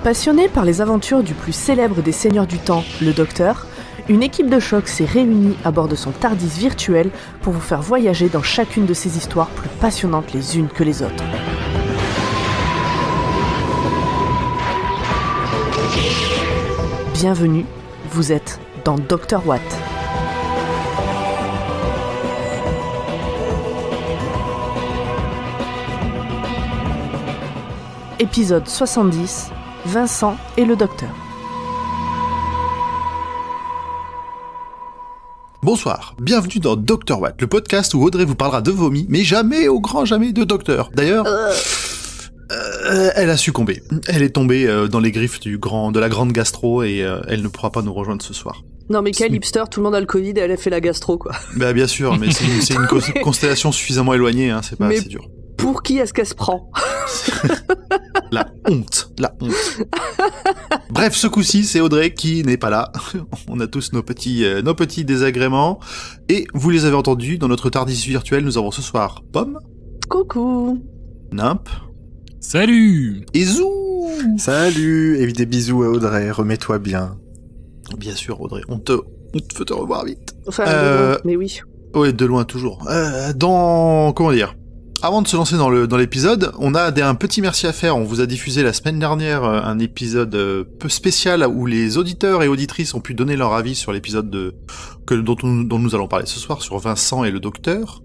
Passionné par les aventures du plus célèbre des seigneurs du temps, le Docteur, une équipe de choc s'est réunie à bord de son TARDIS virtuel pour vous faire voyager dans chacune de ces histoires plus passionnantes les unes que les autres. Bienvenue, vous êtes dans Dr. Watt. Épisode 70, Vincent et le Docteur. Bonsoir, bienvenue dans Dr. Watt, le podcast où Audrey vous parlera de vomi, mais jamais, au grand jamais, de docteur. D'ailleurs, elle a succombé. Elle est tombée dans les griffes de la grande gastro et elle ne pourra pas nous rejoindre ce soir. Non mais quel hipster, tout le monde a le Covid et elle a fait la gastro quoi. Bah bien sûr, mais c'est une constellation suffisamment éloignée, hein, c'est pas assez dur. Pour qui est-ce qu'elle se prend? La honte. Bref, ce coup-ci, c'est Audrey qui n'est pas là. On a tous nos petits désagréments. Et vous les avez entendus, dans notre TARDIS virtuel, nous avons ce soir Pomme. Coucou. Nimp. Salut. Et Zou. Salut. Et des bisous à Audrey, remets-toi bien. Bien sûr, Audrey, on te veut te revoir vite. Enfin, de loin, mais oui. Ouais, de loin toujours. Comment dire ? Avant de se lancer dans l'épisode, on a un petit merci à faire. On vous a diffusé la semaine dernière un épisode peu spécial où les auditeurs et auditrices ont pu donner leur avis sur l'épisode dont nous allons parler ce soir, sur Vincent et le Docteur.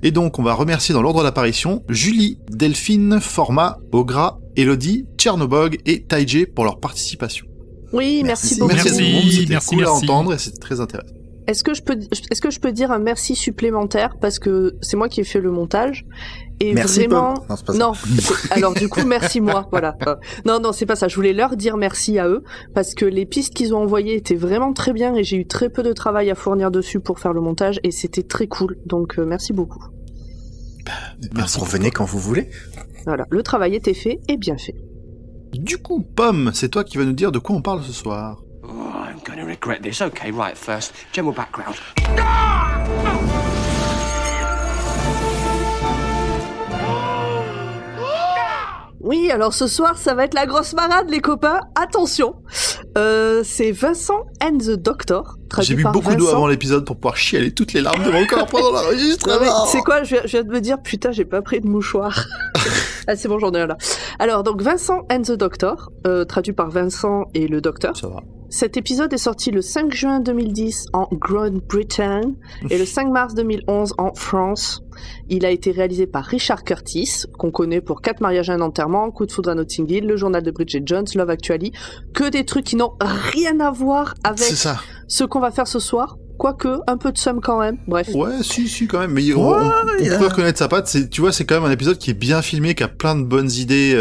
Et donc, on va remercier dans l'ordre d'apparition Julie, Delphine, Format, Ogra, Elodie, Tchernobog et Taïjé pour leur participation. Oui, merci beaucoup. Merci à tout le monde, c'était cool à entendre et c'était très intéressant. Est-ce que je peux dire un merci supplémentaire parce que c'est moi qui ai fait le montage et merci vraiment Pomme. Non, c'est pas ça. Non, alors du coup merci moi, voilà. Non, c'est pas ça, je voulais leur dire merci à eux parce que les pistes qu'ils ont envoyées étaient vraiment très bien et j'ai eu très peu de travail à fournir dessus pour faire le montage et c'était très cool. Donc merci beaucoup. Merci, revenez quand vous voulez. Voilà, le travail était fait et bien fait. Du coup, Pomme, c'est toi qui vas nous dire de quoi on parle ce soir. Oh, I'm gonna regret this. Okay, right, first, general background. Oui, alors ce soir, ça va être la grosse marade, les copains. Attention, c'est Vincent and the Doctor. J'ai bu beaucoup d'eau avant l'épisode pour pouvoir chialer toutes les larmes de mon corps pendant l'enregistrement. C'est quoi, je viens de me dire, putain, j'ai pas pris de mouchoir. Ah, c'est bon, j'en ai un là. Alors, donc, Vincent and the Doctor, traduit par Vincent et le Docteur. Ça va. Cet épisode est sorti le 5 juin 2010 en Grande-Bretagne et le 5 mars 2011 en France. Il a été réalisé par Richard Curtis, qu'on connaît pour 4 mariages et un enterrement, Coup de foudre à Notting Hill, Le journal de Bridget Jones, Love Actually, que des trucs qui n'ont rien à voir avec ce qu'on va faire ce soir. Quoique, un peu de somme quand même, bref. Ouais, si, quand même, mais on peut reconnaître sa patte, tu vois, c'est quand même un épisode qui est bien filmé, qui a plein de bonnes idées,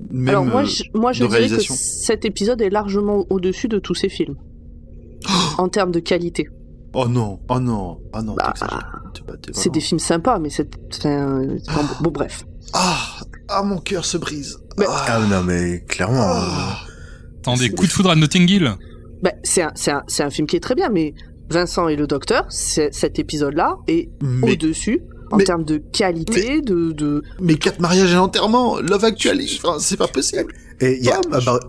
même alors moi je dirais que cet épisode est largement au-dessus de tous ces films, en termes de qualité. Oh non, Bah, c'est des films sympas, mais bon, bref. Ah, mon cœur se brise. Mais... Ah non, mais clairement... Attendez, Coup de foudre à Notting Hill. Bah, c'est un film qui est très bien, mais Vincent et le Docteur, cet épisode-là est au-dessus en termes de qualité, Mais 4 mariages et un enterrement, Love Actually, enfin, c'est pas possible. Et il y a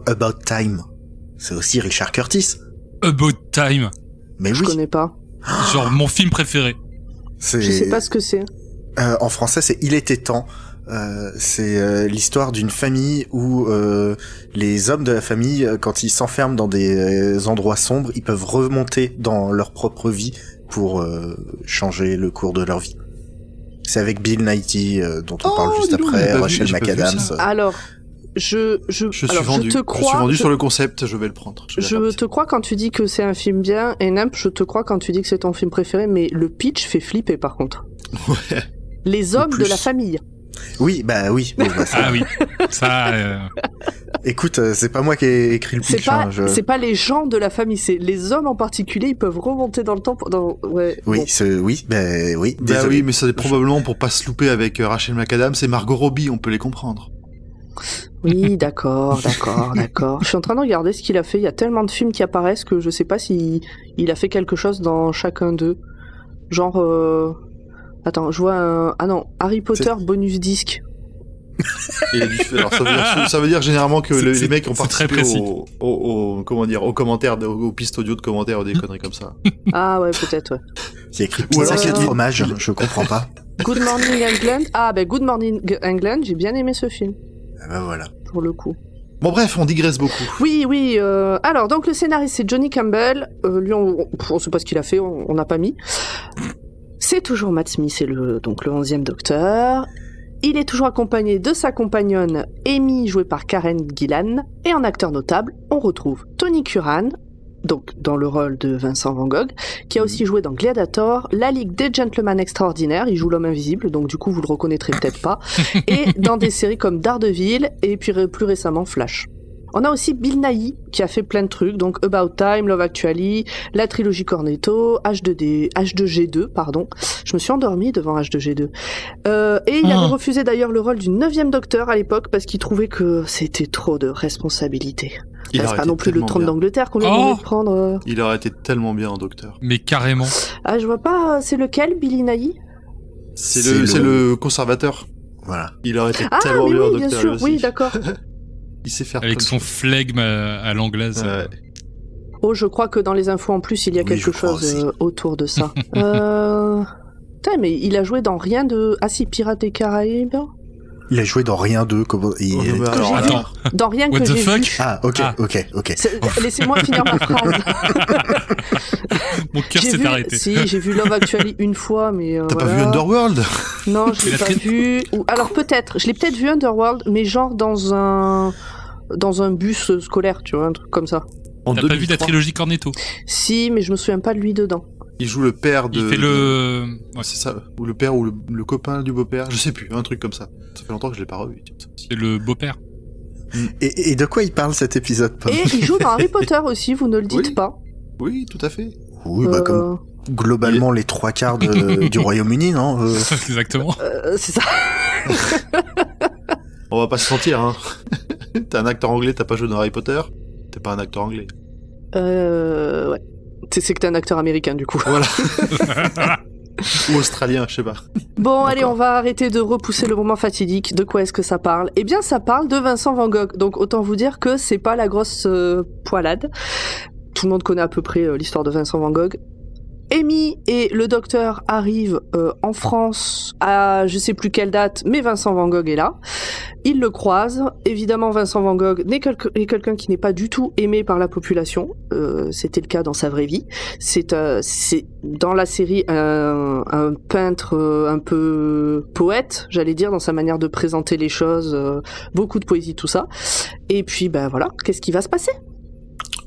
About Time. C'est aussi Richard Curtis. About Time. Mais je connais pas. Genre mon film préféré. Je sais pas ce que c'est. En français, c'est Il était temps. C'est l'histoire d'une famille où les hommes de la famille, quand ils s'enferment dans des endroits sombres, ils peuvent remonter dans leur propre vie pour changer le cours de leur vie. C'est avec Bill Nighy dont on parle juste après, Rachel McAdams. Alors, je suis vendu sur le concept, je vais le prendre. Je te crois quand tu dis que c'est un film bien, et Nimp, je te crois quand tu dis que c'est ton film préféré, mais le pitch fait flipper par contre. Ouais. Les hommes de la famille. Oui, bah oui. Bon, bah, ah oui, ça... Écoute, c'est pas moi qui ai écrit le pitch. C'est pas les gens de la famille, c'est les hommes en particulier, ils peuvent remonter dans le temps. Oui, bon. oui, oui, mais c'est probablement pour pas se louper avec Rachel McAdams et Margot Robbie, on peut les comprendre. Oui, d'accord. Je suis en train de regarder ce qu'il a fait, il y a tellement de films qui apparaissent que je sais pas si il a fait quelque chose dans chacun d'eux. Genre... Attends, je vois un... Ah non, Harry Potter bonus disque. Et alors, ça veut dire généralement que les mecs ont c'est très participé précis. aux commentaires, aux pistes audio de commentaires ou des conneries comme ça. Ah ouais, peut-être, ouais. Il y a écrit Ou alors, pizza 4 c'est- fromages, je comprends pas. Good Morning England. Ah, ben Good Morning England, j'ai bien aimé ce film, Ah bah voilà. pour le coup. Bon bref, on digresse beaucoup. Oui, alors, donc le scénariste, c'est Johnny Campbell. Lui, on sait pas ce qu'il a fait, on n'a pas mis. C'est toujours Matt Smith, c'est donc le 11e Docteur. Il est toujours accompagné de sa compagnonne Amy, jouée par Karen Gillan. Et en acteur notable, on retrouve Tony Curran, donc dans le rôle de Vincent Van Gogh, qui a aussi joué dans Gladiator, La Ligue des Gentlemen Extraordinaires, il joue l'homme invisible, donc du coup vous le reconnaîtrez peut-être pas, et dans des séries comme Daredevil, et puis plus récemment Flash. On a aussi Bill Nighy, qui a fait plein de trucs, donc About Time, Love Actually, la trilogie Cornetto, H2G2, pardon. Je me suis endormie devant H2G2. Et il avait refusé d'ailleurs le rôle du 9e Docteur à l'époque, parce qu'il trouvait que c'était trop de responsabilité. C'est aurait pas été non plus le tellement trône bien. d'Angleterre qu'on lui a Oh demandé de prendre. Il aurait été tellement bien en docteur. Mais carrément. Ah, je vois pas, c'est lequel, Billy Nighy? C'est C'est le conservateur. Voilà. Il aurait été Ah, tellement mais bien en oui, bien docteur. sûr, lui aussi. oui, d'accord. Il sait faire Avec plein de son choses. flegme à l'anglaise. Ouais. Oh, je crois que dans les infos en plus, il y a Oui, quelque je crois chose aussi. autour de ça. Putain, mais il a joué dans rien de... Ah si, Pirates des Caraïbes. Il a joué dans rien d'eux. Oh, mais alors, j'ai Attends, Dans rien what que the j'ai fuck vu. Ah, ok, Ah. ok. Laissez-moi finir ma phrase. mon cœur J'ai s'est vu... arrêté. Si, j'ai vu Love Actually une fois, mais T'as voilà. pas vu Underworld? Non, je l'ai Mais la pas vu. Ou... Alors peut-être, je l'ai peut-être vu Underworld, mais genre dans un bus scolaire, tu vois, un truc comme ça. En T'as pas vu la 2003. trilogie Cornetto? Si, mais je me souviens pas de lui dedans. Il joue le père de... Il fait le... Ouais, C'est ça, ou le père ou le copain du beau-père, je sais plus, un truc comme ça. Ça fait longtemps que je l'ai pas revu. tiens, ça aussi. c'est le beau-père. Et de quoi il parle cet épisode, Pomme? Et il joue dans Harry Potter aussi, vous ne le dites Oui. pas. Oui, tout à fait. Oui, bah comme globalement les 3/4 du Royaume-Uni, non Exactement. C'est ça. On va pas se mentir, hein. T'es un acteur anglais, t'as pas joué dans Harry Potter, t'es pas un acteur anglais. Ouais. C'est que t'es un acteur américain, du coup. Voilà. Ou australien, je sais pas. Bon, allez, on va arrêter de repousser le moment fatidique. De quoi est-ce que ça parle? Eh bien, ça parle de Vincent Van Gogh. Donc, autant vous dire que c'est pas la grosse poilade. Tout le monde connaît à peu près l'histoire de Vincent Van Gogh. Amy et le docteur arrivent en France à je sais plus quelle date, mais Vincent Van Gogh est là. Ils le croisent. Évidemment, Vincent Van Gogh est quelqu'un qui n'est pas du tout aimé par la population. C'était le cas dans sa vraie vie. C'est dans la série un peintre un peu poète, j'allais dire, dans sa manière de présenter les choses. Beaucoup de poésie, tout ça. Et puis, ben voilà, qu'est-ce qui va se passer?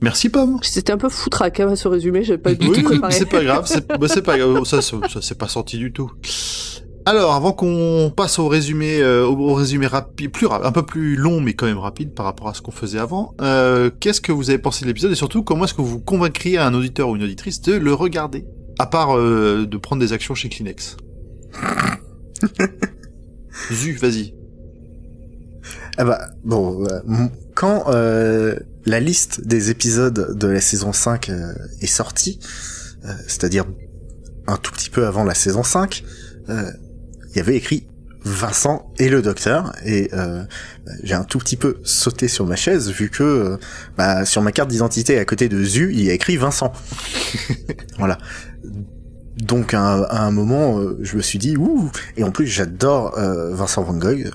Merci, Pomme. C'était un peu foutraque hein, ce résumé, j'avais pas du Oui, tout préparé. c'est pas grave, c'est pas grave, ça c'est pas sorti du tout. Alors, avant qu'on passe au résumé rapide, un peu plus long, mais quand même rapide par rapport à ce qu'on faisait avant, qu'est-ce que vous avez pensé de l'épisode et surtout comment est-ce que vous convaincriez un auditeur ou une auditrice de le regarder, à part de prendre des actions chez Kleenex. Vas-y. Ah bah, bon, quand la liste des épisodes de la saison 5 est sortie, c'est-à-dire un tout petit peu avant la saison 5, il y avait écrit Vincent et le docteur, et j'ai un tout petit peu sauté sur ma chaise, vu que sur ma carte d'identité à côté de Zu, il y a écrit Vincent. Voilà. Donc à un moment, je me suis dit ouh, et en plus j'adore Vincent Van Gogh,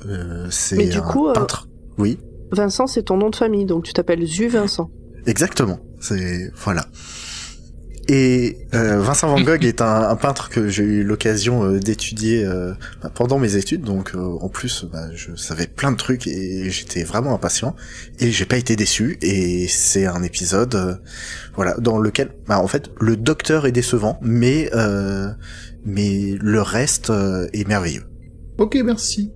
c'est Mais du coup, peintre. Oui, Vincent, c'est ton nom de famille, donc tu t'appelles Zu Vincent. exactement. C'est voilà. Et Vincent Van Gogh est un peintre que j'ai eu l'occasion d'étudier pendant mes études, donc en plus je savais plein de trucs et j'étais vraiment impatient et j'ai pas été déçu, et c'est un épisode voilà dans lequel en fait le docteur est décevant, mais le reste est merveilleux. Ok, merci.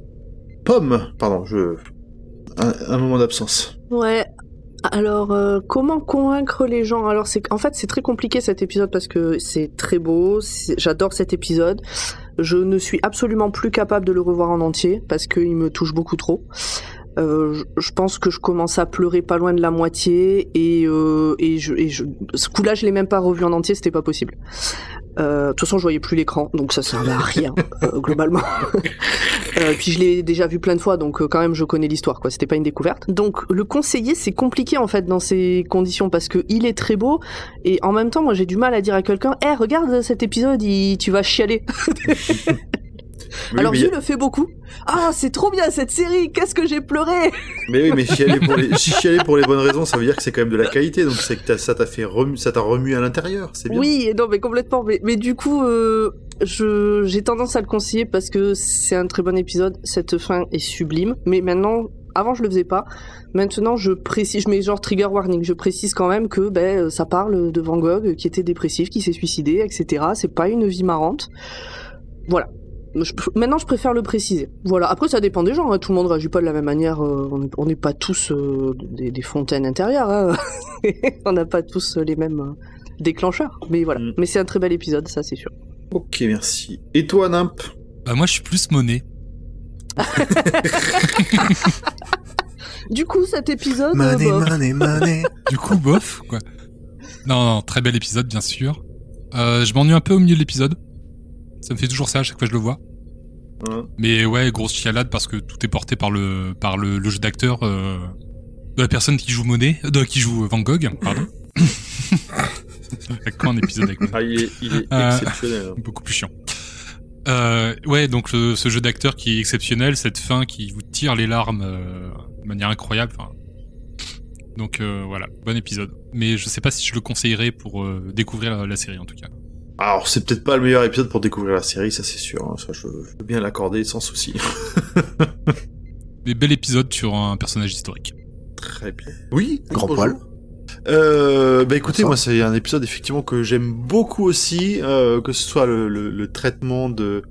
Pomme, pardon, un moment d'absence. Ouais. Alors, comment convaincre les gens? Alors, en fait, c'est très compliqué cet épisode parce que c'est très beau. J'adore cet épisode. Je ne suis absolument plus capable de le revoir en entier parce qu'il me touche beaucoup trop. Je pense que je commence à pleurer pas loin de la moitié et ce coup-là, je l'ai même pas revu en entier. C'était pas possible. De toute façon, je voyais plus l'écran, donc ça servait à rien, globalement. Puis je l'ai déjà vu plein de fois, donc quand même, je connais l'histoire, quoi. C'était pas une découverte. Donc, le conseiller, c'est compliqué, en fait, dans ces conditions, parce que il est très beau, et en même temps, moi, j'ai du mal à dire à quelqu'un, regarde cet épisode, tu vas chialer. Oui, alors, mais Zu le fait beaucoup. Ah, c'est trop bien cette série, qu'est-ce que j'ai pleuré! Mais oui, mais chialer pour les bonnes raisons, ça veut dire que c'est quand même de la qualité, donc c'est que ça t'a remué à l'intérieur, c'est bien. Oui, non, mais complètement. Mais du coup, j'ai tendance à le conseiller parce que c'est un très bon épisode. Cette fin est sublime. Mais maintenant, avant, je le faisais pas. Maintenant, je précise, je mets genre trigger warning. Je précise quand même que ça parle de Van Gogh qui était dépressif, qui s'est suicidé, etc. C'est pas une vie marrante. Voilà. Maintenant, je préfère le préciser. Voilà. Après, ça dépend des gens. Hein. Tout le monde réagit pas de la même manière. On n'est pas tous des fontaines intérieures. Hein. On n'a pas tous les mêmes déclencheurs. Mais voilà. Mais c'est un très bel épisode, ça, c'est sûr. Ok, merci. Et toi, Nimp? Bah moi, je suis plus Monet. Du coup, cet épisode... Money. Du coup, bof, quoi. Non, très bel épisode, bien sûr. Je m'ennuie un peu au milieu de l'épisode. Ça me fait toujours ça à chaque fois que je le vois. Mais ouais, grosse chialade parce que tout est porté par le jeu d'acteur de la personne qui joue Monet, qui joue Van Gogh, pardon. Quand un épisode avec Monet. Il est exceptionnel. Beaucoup plus chiant. Ouais, donc ce jeu d'acteur qui est exceptionnel, cette fin qui vous tire les larmes de manière incroyable. Donc voilà, bon épisode. Mais je sais pas si je le conseillerais pour découvrir la série en tout cas. Alors, c'est peut-être pas le meilleur épisode pour découvrir la série, ça c'est sûr. Hein. Ça, je peux bien l'accorder sans souci. Mais bel épisode sur un personnage historique. Très bien. Oui, Grand poil. Écoutez, moi c'est un épisode effectivement que j'aime beaucoup aussi, que ce soit le traitement de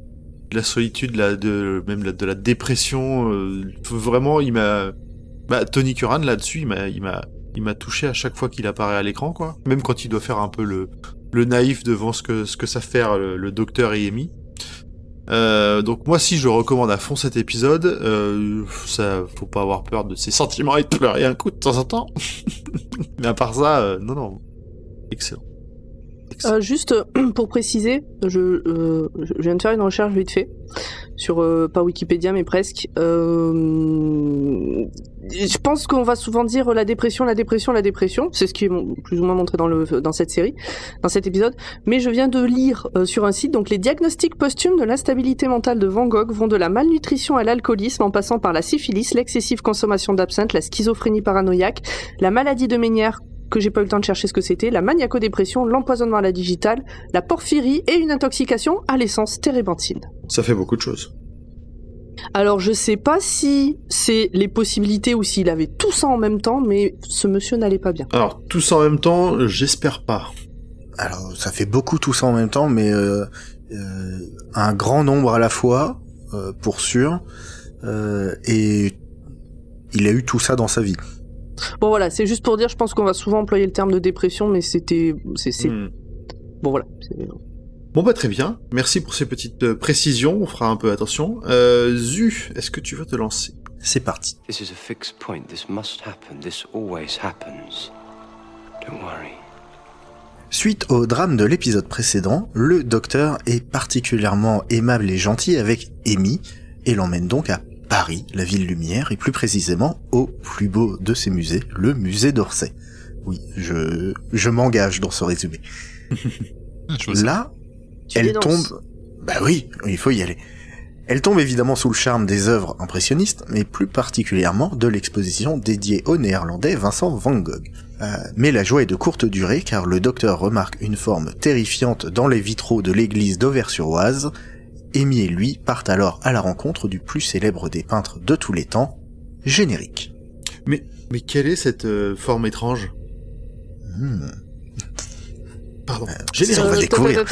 la solitude, de la dépression. Vraiment, il m'a... Tony Curran là-dessus, il m'a touché à chaque fois qu'il apparaît à l'écran, quoi. Même quand il doit faire un peu le naïf devant ce que ça fait le docteur et Amy. Donc moi si je recommande à fond cet épisode, ça faut pas avoir peur de ses sentiments et de pleurer un coup de temps en temps. Mais à part ça, non, excellent. Juste pour préciser, je viens de faire une recherche vite fait sur pas Wikipédia mais presque. Je pense qu'on va souvent dire la dépression. C'est ce qui est plus ou moins montré dans cette série, dans cet épisode. Mais je viens de lire sur un site, donc les diagnostics posthumes de l'instabilité mentale de Van Gogh vont de la malnutrition à l'alcoolisme en passant par la syphilis, l'excessive consommation d'absinthe, la schizophrénie paranoïaque, la maladie de Ménière, que j'ai pas eu le temps de chercher ce que c'était, la maniaco-dépression, l'empoisonnement à la digitale, la porphyrie et une intoxication à l'essence térébenthine. Ça fait beaucoup de choses. Alors je sais pas si c'est les possibilités ou s'il avait tout ça en même temps, mais ce monsieur n'allait pas bien. Alors tout ça en même temps, j'espère pas. Alors ça fait beaucoup tout ça en même temps, mais un grand nombre à la fois, pour sûr, et il a eu tout ça dans sa vie. Bon voilà, c'est juste pour dire, je pense qu'on va souvent employer le terme de dépression, mais c'est... Bon voilà. Bon très bien, merci pour ces petites précisions, on fera un peu attention. Zu, est-ce que tu veux te lancer? C'est parti. This is a fixed point. This must happen. This always happens. Don't worry. Suite au drame de l'épisode précédent, le docteur est particulièrement aimable et gentil avec Amy et l'emmène donc à Paris, la ville lumière, et plus précisément au plus beau de ses musées, le musée d'Orsay. Oui, je m'engage dans ce résumé. Là, elle tombe... Bah oui, il faut y aller. Elle tombe évidemment sous le charme des œuvres impressionnistes, mais plus particulièrement de l'exposition dédiée au néerlandais Vincent van Gogh. Mais la joie est de courte durée, car le docteur remarque une forme terrifiante dans les vitraux de l'église d'Auvers-sur-Oise. Amy et lui partent alors à la rencontre du plus célèbre des peintres de tous les temps, Générique. Mais quelle est cette forme étrange? Pardon. Générique, on va découvrir.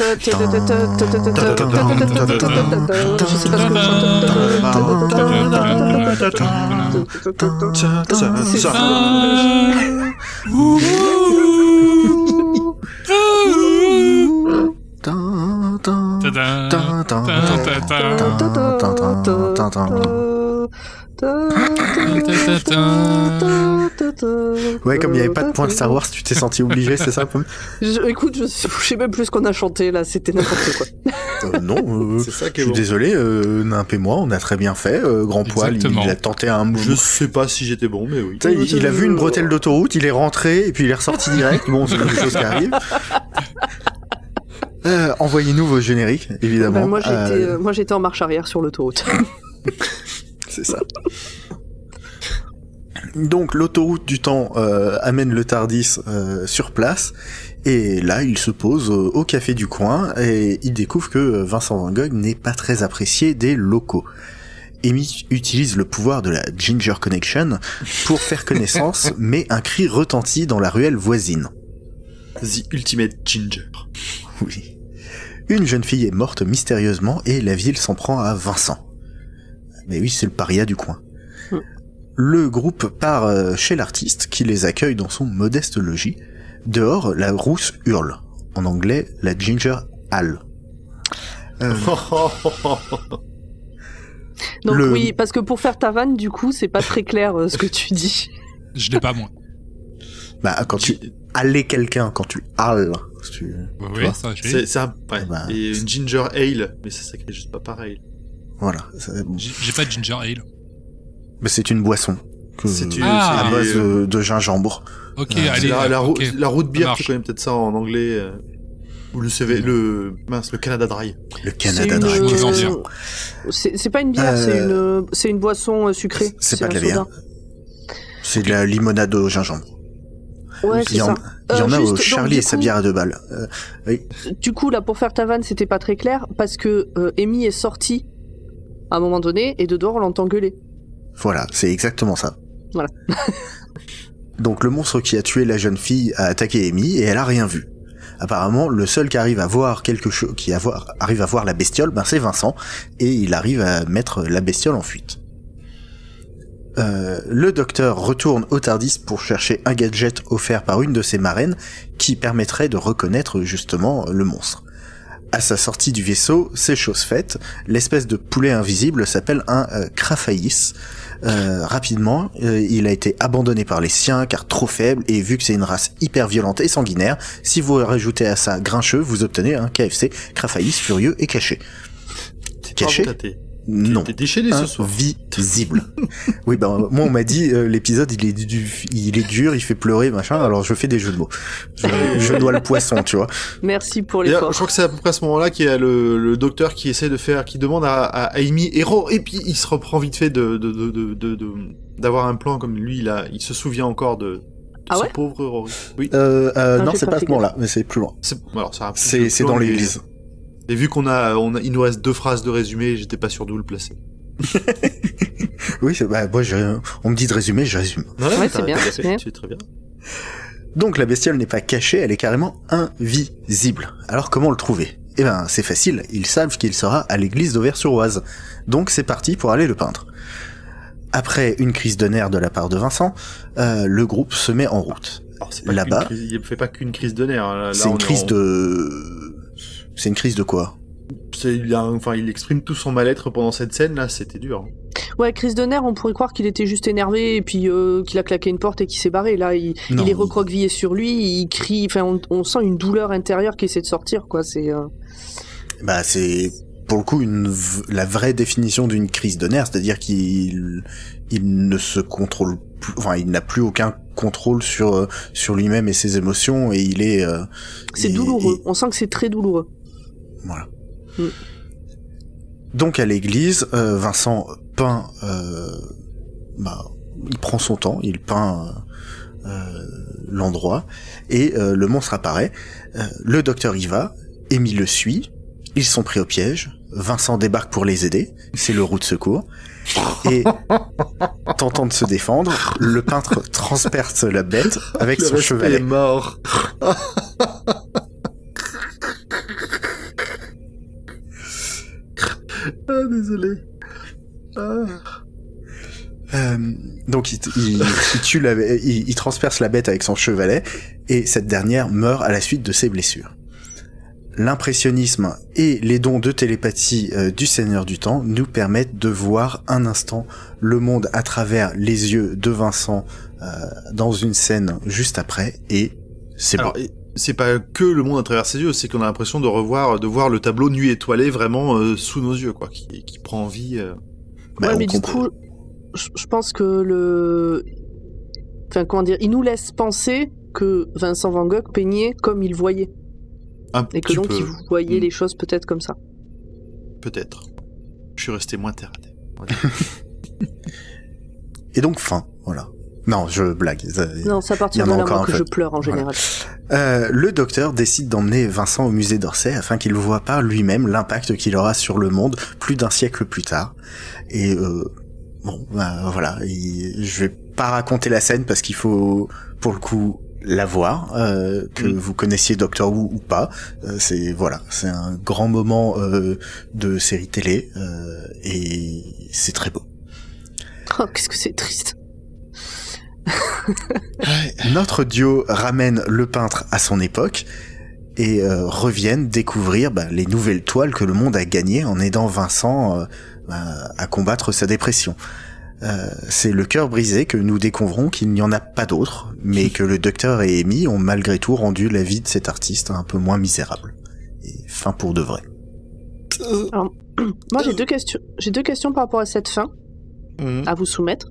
Ouais, comme il n'y avait pas de point de Star Wars, tu t'es senti obligé, c'est ça? Écoute, je sais même plus ce qu'on a chanté là, c'était n'importe quoi. Non, c'est ça qui je est suis bon. désolé, Nimp et moi, on a très bien fait. Grand Poil, il a tenté un mouvement. Je sais pas si j'étais bon, mais oui. Il a vu une bretelle d'autoroute, il est rentré, et puis il est ressorti direct. Bon, c'est des choses qui arrivent. Envoyez-nous vos génériques, évidemment. Ben, moi, j'étais en marche arrière sur l'autoroute. C'est ça. Donc, l'autoroute du temps amène le TARDIS sur place, et là, il se pose au café du coin, et il découvre que Vincent Van Gogh n'est pas très apprécié des locaux. Amy utilise le pouvoir de la Ginger Connection pour faire connaissance, mais un cri retentit dans la ruelle voisine. The Ultimate Ginger. Oui. Une jeune fille est morte mystérieusement et la ville s'en prend à Vincent. Mais oui, c'est le paria du coin. Le groupe part chez l'artiste qui les accueille dans son modeste logis. Dehors, la rousse hurle. En anglais, la Ginger hale. Donc oui, parce que pour faire ta vanne, du coup, c'est pas très clair ce que tu dis. Je l'ai pas, moi. Bah, quand tu hales quelqu'un, quand tu hales... Oui, ça, j'ai. C'est un... Ouais. Bah, et une Ginger Ale, mais ça s'écrit juste pas pareil. Voilà. J'ai pas de ginger ale. Mais c'est une boisson. C'est à base de gingembre. Ok, allez. La root beer, marche. tu connais peut-être ça en anglais. Ou le Canada Dry. Le Canada Dry. C'est pas une bière, c'est une boisson sucrée. C'est pas de la bière. C'est de la limonade au gingembre. Ouais, c'est ça. Il y en a au donc, Charlie et sa bière à 2 balles. Oui. Du coup, là, pour faire ta vanne, c'était pas très clair, parce que Amy est sortie à un moment donné, et de dehors, on l'entend gueuler. Voilà, c'est exactement ça. Voilà. Donc le monstre qui a tué la jeune fille a attaqué Amy, et elle a rien vu. Apparemment, le seul qui arrive à voir quelque chose, arrive à voir la bestiole, ben c'est Vincent, et il arrive à mettre la bestiole en fuite. Le docteur retourne au TARDIS pour chercher un gadget offert par une de ses marraines qui permettrait de reconnaître justement le monstre. À sa sortie du vaisseau, c'est chose faite, l'espèce de poulet invisible s'appelle un Craphaïs. Rapidement, il a été abandonné par les siens car trop faible, et vu que c'est une race hyper violente et sanguinaire, si vous rajoutez à ça grincheux, vous obtenez un KFC Craphaïs furieux et caché. Caché ? Non. T'es déchaîné ce soir. Invisible. Oui, bah, moi, on m'a dit, l'épisode, il est dur, il fait pleurer, machin, alors je fais des jeux de mots. Je noie le poisson, tu vois. Merci pour l'effort. Je crois que c'est à peu près à ce moment-là qu'il y a le docteur qui essaie qui demande à Amy, héros, et puis il se reprend vite fait d'avoir un plan comme lui, il se souvient encore de ce pauvre Rory. Oui. Non, c'est pas à ce moment-là, mais c'est plus loin. C'est dans l'église. Et vu il nous reste 2 phrases de résumé, j'étais pas sûr d'où le placer. Oui, moi, on me dit de résumer, je résume. Non, ouais, c'est bien. Tu es très bien. Donc la bestiole n'est pas cachée, elle est carrément invisible. Alors comment le trouver ? Eh ben, c'est facile, ils savent qu'il sera à l'église d'Auvers-sur-Oise. Donc c'est parti pour aller le peindre. Après une crise de nerfs de la part de Vincent, le groupe se met en route. Là-bas, il fait pas qu'une crise de nerfs. Là, c'est une crise de... C'est une crise de quoi ? Il exprime tout son mal-être pendant cette scène, là, c'était dur. Ouais, crise de nerfs, on pourrait croire qu'il était juste énervé et puis qu'il a claqué une porte et qu'il s'est barré. Là, il est recroquevillé sur lui, il crie, enfin, on sent une douleur intérieure qui essaie de sortir, quoi. Bah, c'est pour le coup la vraie définition d'une crise de nerfs, c'est-à-dire qu'il ne se contrôle plus, enfin, il n'a plus aucun contrôle sur lui-même et ses émotions, et il est... c'est douloureux, on sent que c'est très douloureux. Voilà. Donc à l'église, Vincent peint... il prend son temps, il peint l'endroit, et le monstre apparaît. Le docteur y va, Amy le suit, ils sont pris au piège, Vincent débarque pour les aider, c'est le roue de secours, et tentant de se défendre, le peintre transperce la bête avec son chevalet. Le est mort. Ah, désolé. Donc il transperce la bête avec son chevalet, et cette dernière meurt à la suite de ses blessures. l'impressionnisme et les dons de télépathie du Seigneur du Temps nous permettent de voir un instant le monde à travers les yeux de Vincent dans une scène juste après, et c'est beau. C'est pas que le monde à travers ses yeux, c'est qu'on a l'impression de voir le tableau Nuit étoilée vraiment sous nos yeux, quoi, qui prend vie. Ouais, mais du coup, je pense que il nous laisse penser que Vincent Van Gogh peignait comme il voyait. Et que donc il voyait les choses peut-être comme ça. Peut-être. Je suis resté moins terre à terre. Et donc fin, voilà. Non, je blague. Non, c'est à partir de là moi que je pleure en général. Le docteur décide d'emmener Vincent au musée d'Orsay afin qu'il voit par lui-même l'impact qu'il aura sur le monde plus d'un siècle plus tard. Et voilà. Je vais pas raconter la scène parce qu'il faut, pour le coup, la voir, que vous connaissiez Doctor Who ou pas. C'est un grand moment de série télé et c'est très beau. Oh, qu'est-ce que c'est triste. Notre duo ramène le peintre à son époque et reviennent découvrir les nouvelles toiles que le monde a gagnées en aidant Vincent à combattre sa dépression. C'est le cœur brisé que nous découvrons qu'il n'y en a pas d'autres, mais que le docteur et Amy ont malgré tout rendu la vie de cet artiste un peu moins misérable. Et fin pour de vrai. Alors, moi j'ai deux questions par rapport à cette fin à vous soumettre.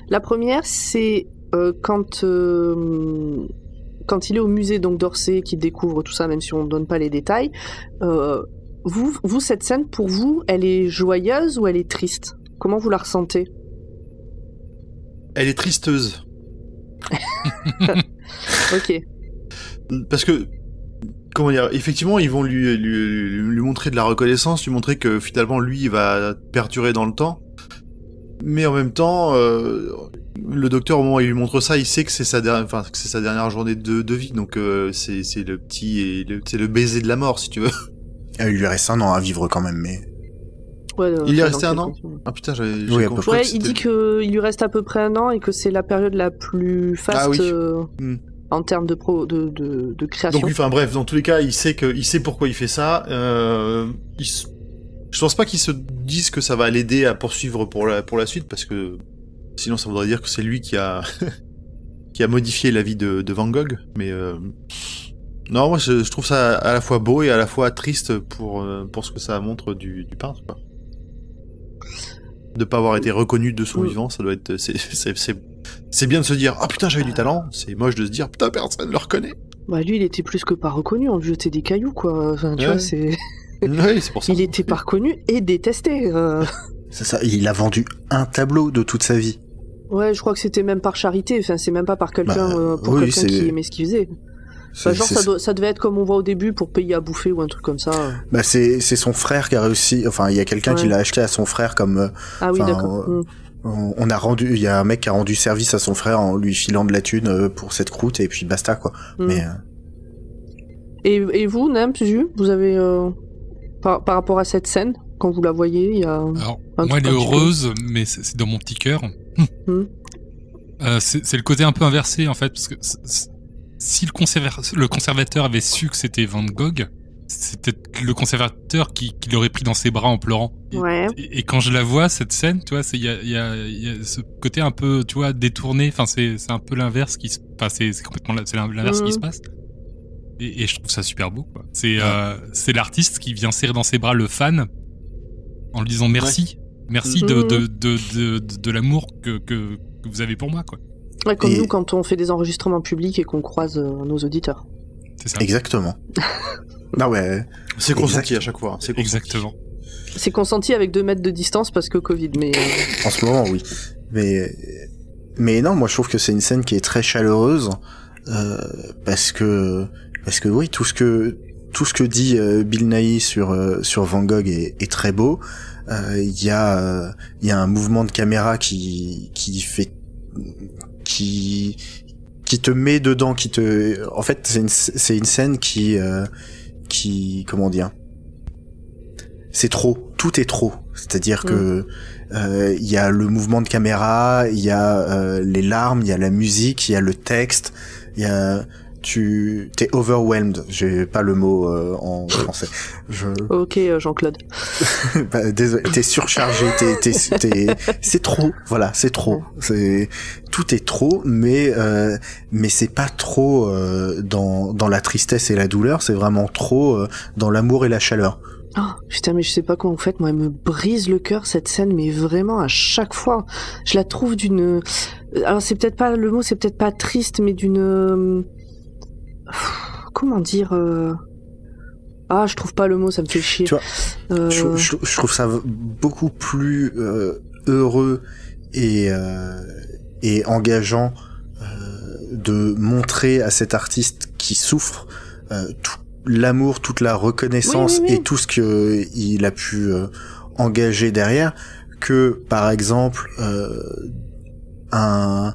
La première, c'est quand il est au musée donc d'Orsay, qu'il découvre tout ça, même si on ne donne pas les détails. Vous, cette scène, pour vous, elle est joyeuse ou elle est triste ? Comment vous la ressentez ? Elle est tristeuse. Ok. Parce que, comment dire, effectivement, ils vont lui montrer de la reconnaissance, lui montrer que finalement, lui, il va perdurer dans le temps. Mais en même temps, le docteur, au moment où il lui montre ça, il sait que c'est sa dernière journée de vie. Donc, c'est le baiser de la mort, si tu veux. Il lui reste 1 an à vivre quand même, mais... Ouais, il lui restait 1 an ? Ah putain, j'ai compris. Ouais, il dit qu'il lui reste à peu près 1 an et que c'est la période la plus faste en termes de création. Donc, enfin bref, dans tous les cas, il sait pourquoi il fait ça. Je pense pas qu'il se dise que ça va l'aider à poursuivre pour la suite, parce que sinon ça voudrait dire que c'est lui qui a modifié la vie de Van Gogh. Mais non, moi je trouve ça à la fois beau et à la fois triste pour ce que ça montre du peintre, quoi. De pas avoir été reconnu de son vivant, ça doit être c'est bien de se dire putain j'avais du talent. C'est moche de se dire putain personne le reconnaît. Bah lui il était plus que pas reconnu, on lui jetait des cailloux quoi. Enfin, tu vois, c'est... Oui, c'est pour ça. Il était pas reconnu et détesté. C'est ça, il a vendu un tableau de toute sa vie. Ouais, je crois que c'était même par charité, enfin c'est même pas par quelqu'un quelqu'un qui aimait ce qu'il faisait. Ça devait être comme on voit au début pour payer à bouffer ou un truc comme ça. Bah c'est son frère qui a réussi, enfin il y a quelqu'un qui l'a acheté à son frère comme... Ah oui, d'accord. Il y a un mec qui a rendu service à son frère en lui filant de la thune pour cette croûte et puis basta quoi. Mais et vous, Namp, vous avez par rapport à cette scène, quand vous la voyez, il y a... Alors, moi elle est heureuse, mais c'est dans mon petit cœur. C'est le côté un peu inversé en fait, parce que si le conservateur avait su que c'était Van Gogh, c'était le conservateur qui l'aurait pris dans ses bras en pleurant. Et quand je la vois, cette scène, tu vois, il y a ce côté un peu, tu vois, détourné. Enfin, c'est un peu l'inverse qui se passe. C'est complètement l'inverse qui se passe. Et je trouve ça super beau, quoi. C'est l'artiste qui vient serrer dans ses bras le fan en lui disant merci. Merci de l'amour que vous avez pour moi, quoi. Ouais, comme nous quand on fait des enregistrements publics et qu'on croise nos auditeurs. C'est ça. Exactement. Ah ouais. C'est consenti à chaque fois. C'est exactement. C'est consenti avec 2 mètres de distance parce que Covid, mais... En ce moment, oui. Mais non, moi je trouve que c'est une scène qui est très chaleureuse parce que oui, tout ce que dit Bill Nighy sur Van Gogh est très beau. Il y a un mouvement de caméra qui te met dedans, en fait c'est une scène qui comment dire, c'est trop, tout est trop, c'est-à-dire que il y a le mouvement de caméra, il y a les larmes, il y a la musique, il y a le texte, il y a t'es overwhelmed. J'ai pas le mot en français. Ok, Jean-Claude. Bah, désolé, t'es surchargé, c'est trop. Voilà, c'est trop. Tout est trop, mais c'est pas trop dans la tristesse et la douleur. C'est vraiment trop dans l'amour et la chaleur. Oh, putain, mais je sais pas comment vous faites. Moi, elle me brise le cœur cette scène, mais vraiment à chaque fois, je la trouve d'une. Alors c'est peut-être pas le mot, c'est peut-être pas triste, mais d'une. Comment dire Ah, je trouve pas le mot, ça me fait chier. Tu vois, je trouve ça beaucoup plus heureux et engageant de montrer à cet artiste qui souffre tout l'amour, toute la reconnaissance et tout ce que il a pu engager derrière, que par exemple un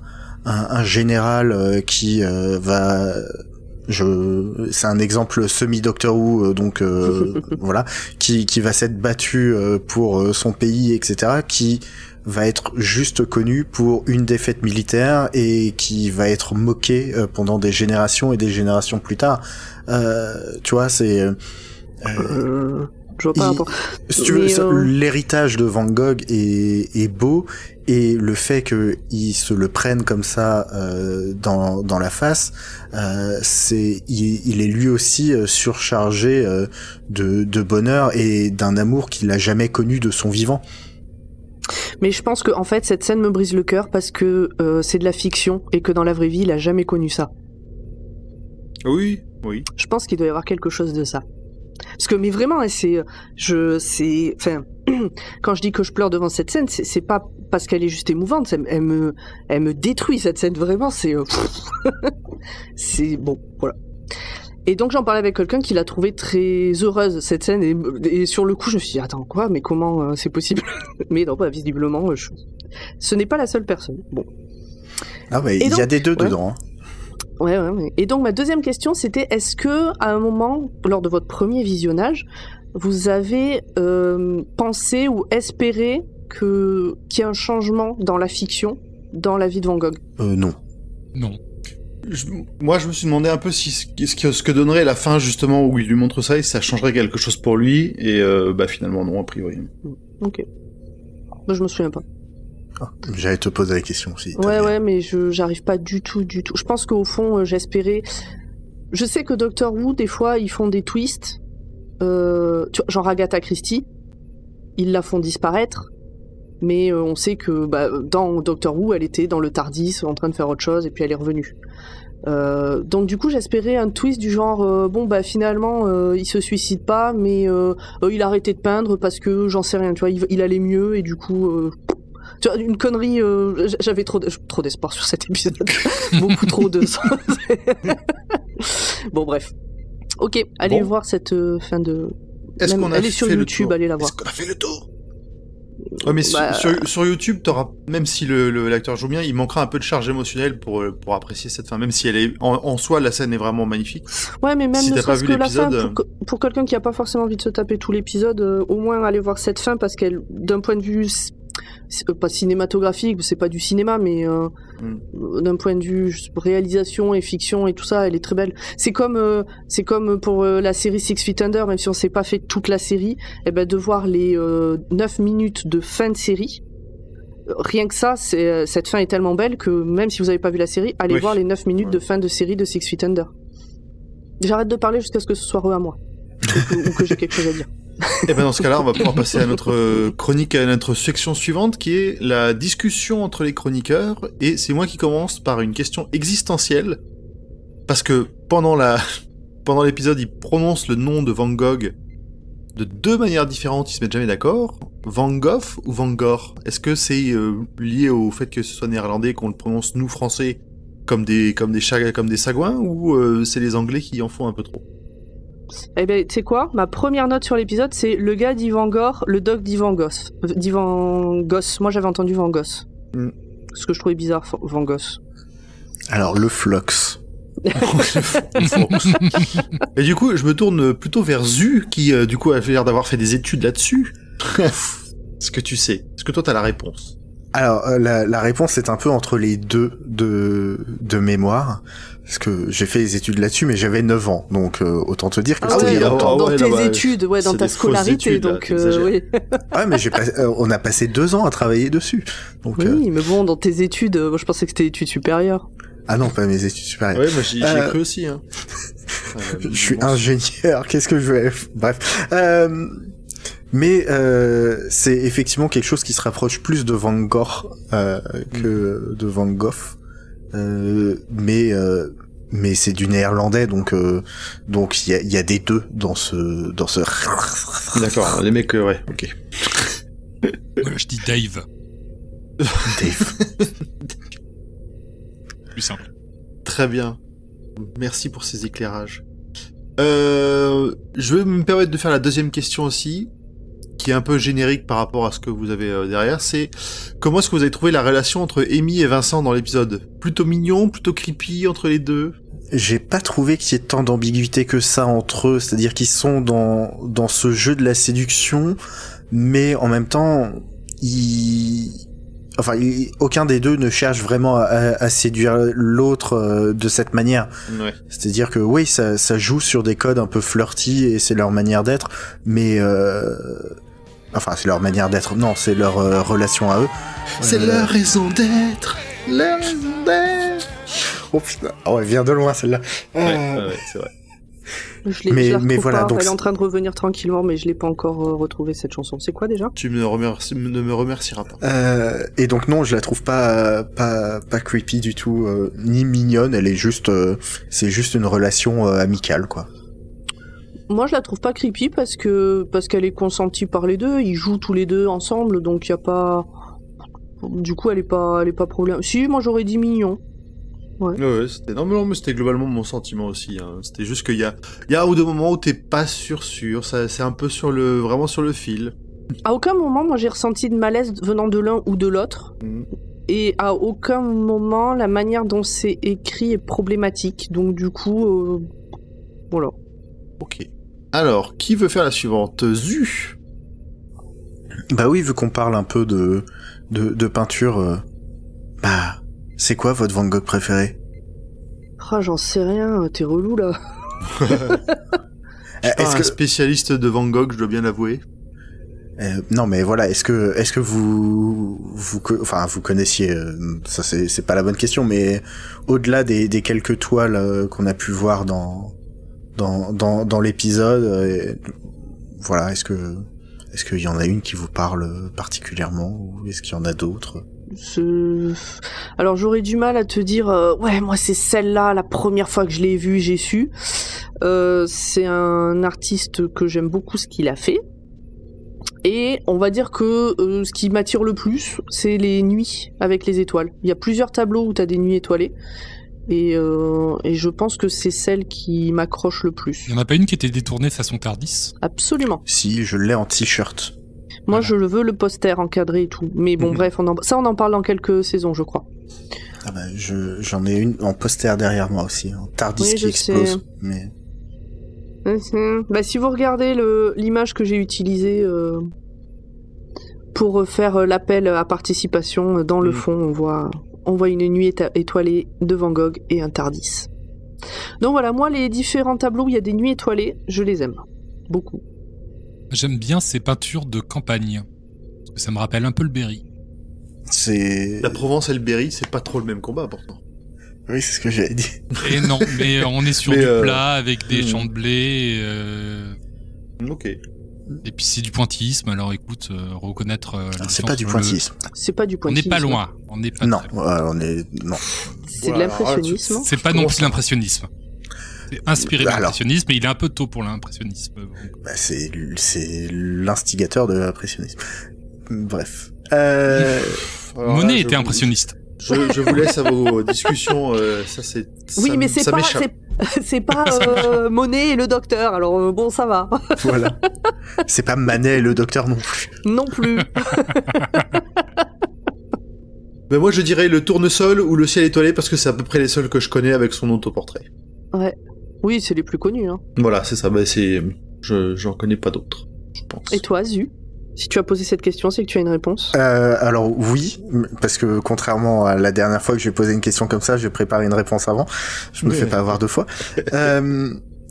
général qui va c'est un exemple semi-Doctor Who, donc voilà, qui va s'être battu pour son pays, etc., qui va être juste connu pour une défaite militaire et qui va être moqué pendant des générations et des générations plus tard. Tu vois, c'est je vois pas rapport. Si tu veux, l'héritage de Van Gogh est beau, et le fait qu'ils se le prennent comme ça dans la face, il est lui aussi surchargé de bonheur et d'un amour qu'il a jamais connu de son vivant. Mais je pense que en fait cette scène me brise le cœur parce que c'est de la fiction et que dans la vraie vie il a jamais connu ça. Oui. Je pense qu'il doit y avoir quelque chose de ça. Parce que mais vraiment quand je dis que je pleure devant cette scène, c'est pas parce qu'elle est juste émouvante, elle me détruit cette scène, vraiment, c'est bon, voilà. Et donc j'en parlais avec quelqu'un qui l'a trouvée très heureuse cette scène, et sur le coup je me suis dit attends quoi, mais comment c'est possible? Mais non, bah, visiblement ce n'est pas la seule personne. Bon. Ah bah il y a des deux dedans. Hein. Ouais. Et donc ma deuxième question c'était, est-ce que à un moment lors de votre premier visionnage vous avez pensé ou espéré qu'il y ait un changement dans la fiction, dans la vie de Van Gogh? Non. Moi, je me suis demandé un peu ce que donnerait la fin, justement, où il lui montre ça, et ça changerait quelque chose pour lui, et finalement, non, a priori. Ok. Moi, je me souviens pas. Ah, j'allais te poser la question aussi. Ouais, mais j'arrive pas du tout. Je pense qu'au fond, j'espérais... Je sais que Doctor Who, des fois, ils font des twists, genre Agatha Christie, ils la font disparaître, mais on sait que dans Doctor Who, elle était dans le TARDIS en train de faire autre chose et puis elle est revenue. Donc du coup, j'espérais un twist du genre finalement il se suicide pas, mais il a arrêté de peindre parce que j'en sais rien, tu vois, il allait mieux et du coup tu vois, une connerie. J'avais trop d'espoir sur cet épisode, beaucoup trop de sens. Bon bref. Ok, allez voir cette fin de... Est-ce qu'on a elle est sur YouTube, allez la voir. Est-ce qu'on a fait le tour? Ouais, mais sur YouTube, t'auras, même si l'acteur joue bien, il manquera un peu de charge émotionnelle pour apprécier cette fin, même si elle est en soi, la scène est vraiment magnifique. Ouais, mais même si ne serait-ce que la fin, pour quelqu'un qui a pas forcément envie de se taper tout l'épisode, au moins aller voir cette fin parce qu'elle, d'un point de vue pas cinématographique, c'est pas du cinéma, mais d'un point de vue réalisation et fiction et tout ça, elle est très belle. C'est comme pour la série Six Feet Under, même si on s'est pas fait toute la série, de voir les 9 minutes de fin de série, rien que ça, cette fin est tellement belle que même si vous avez pas vu la série, allez voir les 9 minutes de fin de série de Six Feet Under. J'arrête de parler jusqu'à ce que ce soit à moi, ou que j'ai quelque chose à dire. Et dans ce cas-là, on va pouvoir passer à notre chronique, à notre section suivante, qui est la discussion entre les chroniqueurs. Et c'est moi qui commence par une question existentielle, parce que pendant l'épisode, ils prononcent le nom de Van Gogh de deux manières différentes, ils se mettent jamais d'accord. Van Gogh ou Van Gogh? Est-ce que c'est lié au fait que ce soit néerlandais, qu'on le prononce nous français comme des sagouins, ou c'est les Anglais qui en font un peu trop? Eh ben, tu sais quoi? Ma première note sur l'épisode, c'est le gars dit Van Gogh, le doc dit Van Gogh. Moi, j'avais entendu Van Gogh. Ce que je trouvais bizarre, Van Gogh. Alors, le Flox. Et du coup, je me tourne plutôt vers Zu, qui, du coup, a l'air d'avoir fait des études là-dessus. Est-ce que tu sais? Est-ce que toi, t'as la réponse? Alors, la réponse est un peu entre les deux de mémoire, parce que j'ai fait les études là-dessus, mais j'avais 9 ans, donc autant te dire que Ah c'était ouais, il y a longtemps. dans ouais, tes là-bas, études, dans c'est ta des fausses scolarité, études, là, donc t'exagères. oui. Ouais, mais on a passé 2 ans à travailler dessus. Donc, Oui, mais bon, dans tes études, moi je pensais que c'était études supérieures. ah non, pas mes études supérieures. Ouais, moi j'y ai cru aussi. Hein. Je suis ingénieur, qu'est-ce que je vais... Bref. Mais c'est effectivement quelque chose qui se rapproche plus de Van Gogh que de Van Gogh. Mais c'est du néerlandais, donc il y a des deux dans ce. D'accord, les mecs, ouais, ok. Moi, je dis Dave. Dave. Plus simple. Très bien. Merci pour ces éclairages. Je vais me permettre de faire la deuxième question aussi, qui est un peu générique par rapport à ce que vous avez derrière. C'est comment est-ce que vous avez trouvé la relation entre Amy et Vincent dans l'épisode? Plutôt mignon, plutôt creepy entre les deux? J'ai pas trouvé qu'il y ait tant d'ambiguïté que ça entre eux, c'est-à-dire qu'ils sont dans ce jeu de la séduction, mais en même temps, aucun des deux ne cherche vraiment à séduire l'autre de cette manière. Ouais. C'est-à-dire que oui, ça joue sur des codes un peu flirty et c'est leur manière d'être, mais c'est leur manière d'être. Non, c'est leur relation à eux. C'est leur raison d'être. Leur raison d'être. Oh putain, oh, elle vient de loin celle-là. Ouais, c'est vrai. Je la retrouve voilà, pas. donc Elle est en train de revenir tranquillement, mais je l'ai pas encore retrouvée cette chanson. C'est quoi déjà? Tu ne me remercieras pas. Et donc non, je la trouve pas creepy du tout, ni mignonne. Elle est juste, c'est juste une relation amicale, quoi. Moi, je la trouve pas creepy parce qu'elle est consentie par les deux. Ils jouent tous les deux ensemble, donc y a pas. Du coup, elle est pas problème. Si, moi j'aurais dit mignon. Ouais. Ouais, c'était non, mais c'était globalement mon sentiment aussi. Hein. C'était juste qu'il y a un ou deux moments où t'es pas sûr. Ça, c'est un peu vraiment sur le fil. À aucun moment, moi, j'ai ressenti de malaise venant de l'un ou de l'autre. Et à aucun moment, la manière dont c'est écrit est problématique. Donc, du coup, voilà. Ok. Alors, qui veut faire la suivante? Zu. Bah oui, vu qu'on parle un peu de peinture, c'est quoi votre Van Gogh préféré? Ah, j'en sais rien, t'es relou là. Est-ce que spécialiste de Van Gogh, je dois bien l'avouer? Non, mais voilà, est-ce que vous connaissiez, ça c'est pas la bonne question, mais au-delà des quelques toiles qu'on a pu voir dans l'épisode, voilà, est-ce qu'il y en a une qui vous parle particulièrement, ou est-ce qu'il y en a d'autres? Alors j'aurais du mal à te dire ouais, moi c'est celle-là, la première fois que je l'ai vue, j'ai su. C'est un artiste que j'aime beaucoup ce qu'il a fait. Et on va dire que ce qui m'attire le plus, c'est les nuits avec les étoiles. Il y a plusieurs tableaux où t'as des nuits étoilées. Et je pense que c'est celle qui m'accroche le plus. Il n'y en a pas une qui était détournée façon Tardis? Absolument. Si, je l'ai en t-shirt. Moi, Voilà. je veux le poster encadré et tout. Mais bon, bref, on en parle dans quelques saisons, je crois. Ah bah, j'en ai une en poster derrière moi aussi, en Tardis Oui, qui je explose. sais. Mais Bah, si vous regardez l'image que j'ai utilisée pour faire l'appel à participation, dans le fond, on voit une nuit étoilée de Van Gogh et un Tardis. Donc voilà, moi, les différents tableaux où il y a des nuits étoilées, je les aime. Beaucoup. J'aime bien ces peintures de campagne. Parce que ça me rappelle un peu le Berry. c'est... La Provence et le Berry, c'est pas trop le même combat pourtant. Oui, c'est ce que j'avais dit. Et non, mais on est sur Mais, du plat avec des champs de blé. Ok. Et puis c'est du pointillisme, alors écoute, reconnaître... la C'est différence pas du entre le- pointillisme. C'est pas du On pointillisme. n'est pas loin. On n'est pas Non, très loin. non. C'est de Voilà, l'impressionnisme. C'est pas non plus l'impressionnisme. C'est inspiré de Alors. l'impressionnisme, mais il est un peu tôt pour l'impressionnisme. Bah, c'est l'instigateur de l'impressionnisme. Bref. Alors Monet là, était impressionniste. Je vous laisse à vos discussions. Ça c'est. Oui, ça mais m- c'est ça pas, m'échappe. c'est pas Monet et le docteur, alors bon, ça va. Voilà. C'est pas Manet et le docteur non plus. Non plus. Mais moi je dirais le tournesol ou le ciel étoilé parce que c'est à peu près les seuls que je connais avec son autoportrait. Ouais. Oui, c'est les plus connus. Hein. Voilà, c'est ça. J'en connais pas d'autres, je pense. Et toi, Zu? Si tu as posé cette question, c'est que tu as une réponse. Alors oui, parce que contrairement à la dernière fois que j'ai posé une question comme ça, j'ai préparé une réponse avant. Je me fais pas avoir 2 fois.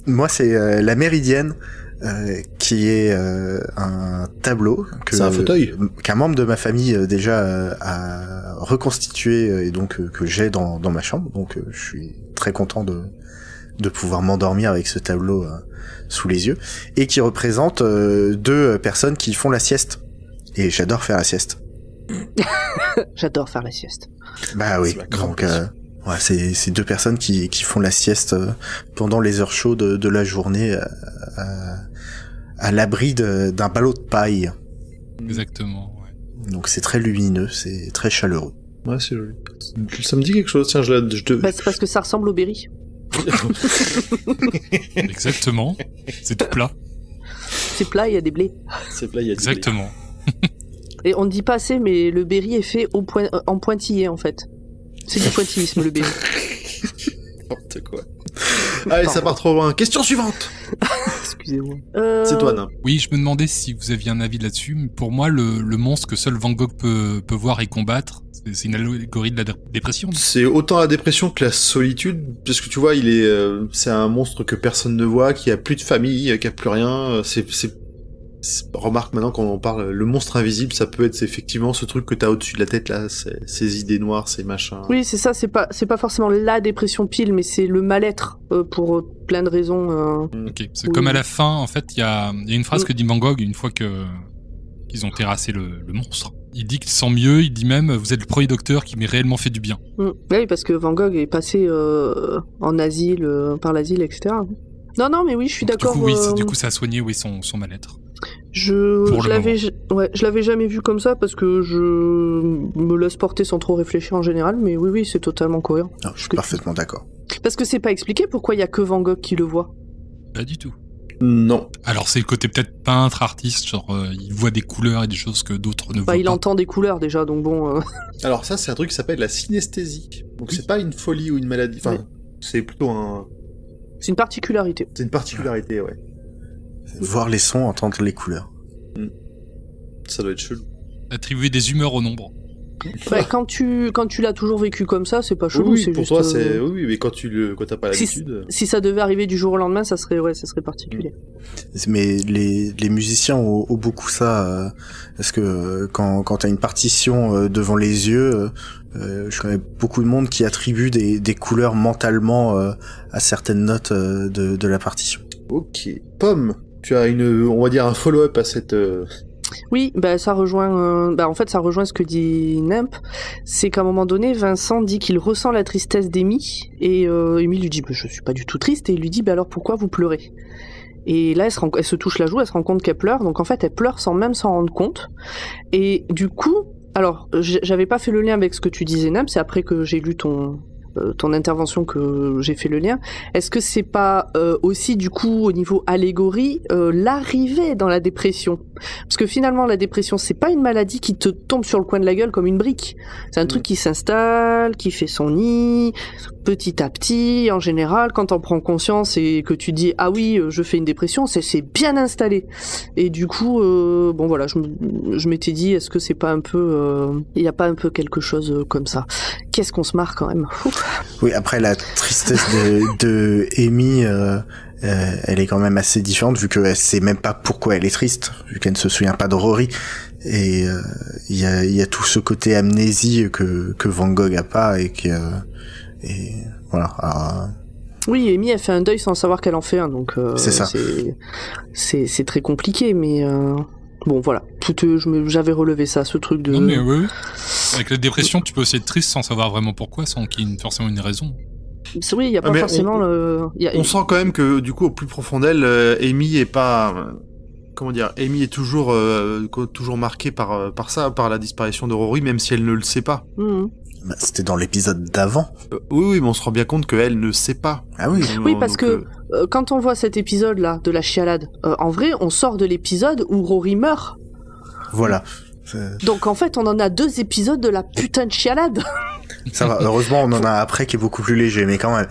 Moi, c'est la Méridienne, qui est un tableau c'est un fauteuil qu'un membre de ma famille déjà a reconstitué et donc que j'ai dans ma chambre. Donc je suis très content de pouvoir m'endormir avec ce tableau sous les yeux, et qui représente 2 personnes qui font la sieste. Et j'adore faire la sieste. J'adore faire la sieste. Bah oui, donc ouais, c'est 2 personnes qui font la sieste pendant les heures chaudes de la journée à l'abri d'un ballot de paille. Exactement, ouais. Donc c'est très lumineux, c'est très chaleureux. Ouais, c'est joli. Ça me dit quelque chose, tiens, C'est parce que ça ressemble au Berry. Exactement. C'est tout plat. C'est plat, il y a des blés. C'est plat, il y a Exactement. Et on ne dit pas assez, mais le Berry est fait en pointillé, en fait. C'est du pointillisme, le Berry. N'importe quoi. Allez, ça part trop loin. Question suivante. Excusez-moi. C'est toi, Nam. Oui, je me demandais si vous aviez un avis là-dessus. Pour moi, le monstre que seul Van Gogh peut voir et combattre, c'est une allégorie de la dépression. C'est autant la dépression que la solitude, parce que tu vois, c'est un monstre que personne ne voit, qui a plus de famille, qui a plus rien. Remarque maintenant quand on en parle, le monstre invisible, ça peut être effectivement ce truc que t'as au-dessus de la tête là, ces idées noires, ces machins. Oui, c'est ça, c'est pas forcément la dépression pile, mais c'est le mal-être pour plein de raisons. Ok, c'est comme à la fin, en fait, il y a une phrase que dit Van Gogh une fois qu'ils ont terrassé le monstre. Il dit qu'il se sent mieux, il dit même « Vous êtes le premier docteur qui m'ait réellement fait du bien ». Oui, parce que Van Gogh est passé en asile, par l'asile, etc. Non, mais oui, je suis d'accord. Du coup, ça a soigné son mal-être. Je l'avais jamais vu comme ça parce que je me laisse porter sans trop réfléchir en général, mais oui, c'est totalement cohérent. Non, je suis parfaitement d'accord. Parce que c'est pas expliqué pourquoi il y a que Van Gogh qui le voit. Pas du tout. Non. Alors c'est le côté peut-être peintre, artiste, genre il voit des couleurs et des choses que d'autres ne voient pas. Il entend des couleurs déjà, donc bon... Alors ça, c'est un truc qui s'appelle la synesthésie. Donc c'est pas une folie ou une maladie, enfin, c'est plutôt un... C'est une particularité. C'est une particularité, ouais. Voir les sons, entendre les couleurs. Ça doit être chelou. Attribuer des humeurs au nombre. Ouais, quand tu l'as toujours vécu comme ça, c'est pas chelou, oui, c'est pour juste... toi, c'est... Oui, mais quand t'as pas l'habitude... Si ça devait arriver du jour au lendemain, ça serait particulier. Mais les musiciens ont beaucoup ça, parce que quand t'as une partition devant les yeux, je connais beaucoup de monde qui attribue des couleurs mentalement à certaines notes de la partition. Ok. Pomme, tu as on va dire un follow-up à cette... Oui, ça rejoint en fait ça rejoint ce que dit Nemp, c'est qu'à un moment donné Vincent dit qu'il ressent la tristesse d'Amy et Amy lui dit je suis pas du tout triste et il lui dit alors pourquoi vous pleurez? Et là elle se touche la joue, elle se rend compte qu'elle pleure, donc en fait elle pleure sans même s'en rendre compte. Et du coup, alors j'avais pas fait le lien avec ce que tu disais Nemp, c'est après que j'ai lu ton intervention que j'ai fait le lien. Est-ce que c'est pas aussi du coup au niveau allégorie l'arrivée dans la dépression? Parce que finalement la dépression c'est pas une maladie qui te tombe sur le coin de la gueule comme une brique. C'est un truc qui s'installe, qui fait son nid petit à petit. En général, quand on prend conscience et que tu dis ah oui je fais une dépression, c'est bien installé. Et du coup bon voilà, je m'étais dit est-ce que c'est pas un peu il y a pas un peu quelque chose comme ça. Qu'est-ce qu'on se marre quand même. Oui, après la tristesse de Amy, elle est quand même assez différente vu qu'elle sait même pas pourquoi elle est triste, vu qu'elle ne se souvient pas de Rory. Et il y a tout ce côté amnésie que Van Gogh a pas et voilà. Alors, oui, Amy elle fait un deuil sans savoir qu'elle en fait un, donc c'est ça. C'est très compliqué, mais bon voilà, j'avais relevé ça, ce truc de... Non mais oui, avec la dépression tu peux aussi être triste sans savoir vraiment pourquoi, sans qu'il y ait forcément une raison. Oui, il y a pas forcément on sent quand même que du coup au plus profond d'elle, Amy est pas... Comment dire, Amy est toujours marquée par ça, par la disparition de Rory, même si elle ne le sait pas. C'était dans l'épisode d'avant. Oui, mais on se rend bien compte qu'elle ne sait pas. Ah oui. Oui, parce que quand on voit cet épisode-là de la chialade, en vrai, on sort de l'épisode où Rory meurt. Voilà. Donc en fait, on en a 2 épisodes de la putain de chialade. Ça va, heureusement, on en a après qui est beaucoup plus léger, mais quand même.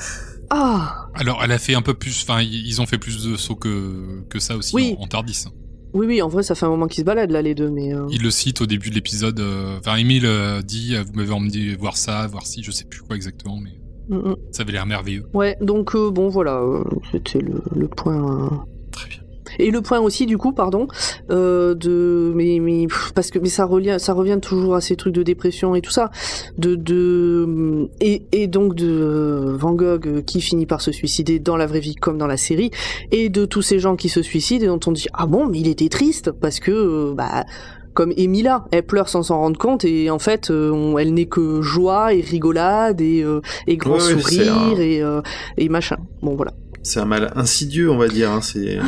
Ah. Alors, elle a fait un peu plus... Enfin, ils ont fait plus de sauts que ça aussi, oui. en Tardis. Oui, en vrai, ça fait un moment qu'ils se baladent, là, les deux, mais... Il le cite au début de l'épisode. Enfin, Émile dit, vous m'avez emmené voir ça, voir ci, je sais plus quoi exactement, mais ça avait l'air merveilleux. Ouais, donc, bon, voilà, c'était le point... Très bien. Et le point aussi, du coup, pardon, parce que ça revient toujours à ces trucs de dépression et tout ça, et donc de Van Gogh qui finit par se suicider dans la vraie vie comme dans la série, et de tous ces gens qui se suicident et dont on dit ah bon, mais il était triste parce que comme Emilia, elle pleure sans s'en rendre compte et en fait elle n'est que joie et rigolade et grands sourires et machin. Bon voilà. C'est un mal insidieux, on va dire. Hein, c'est.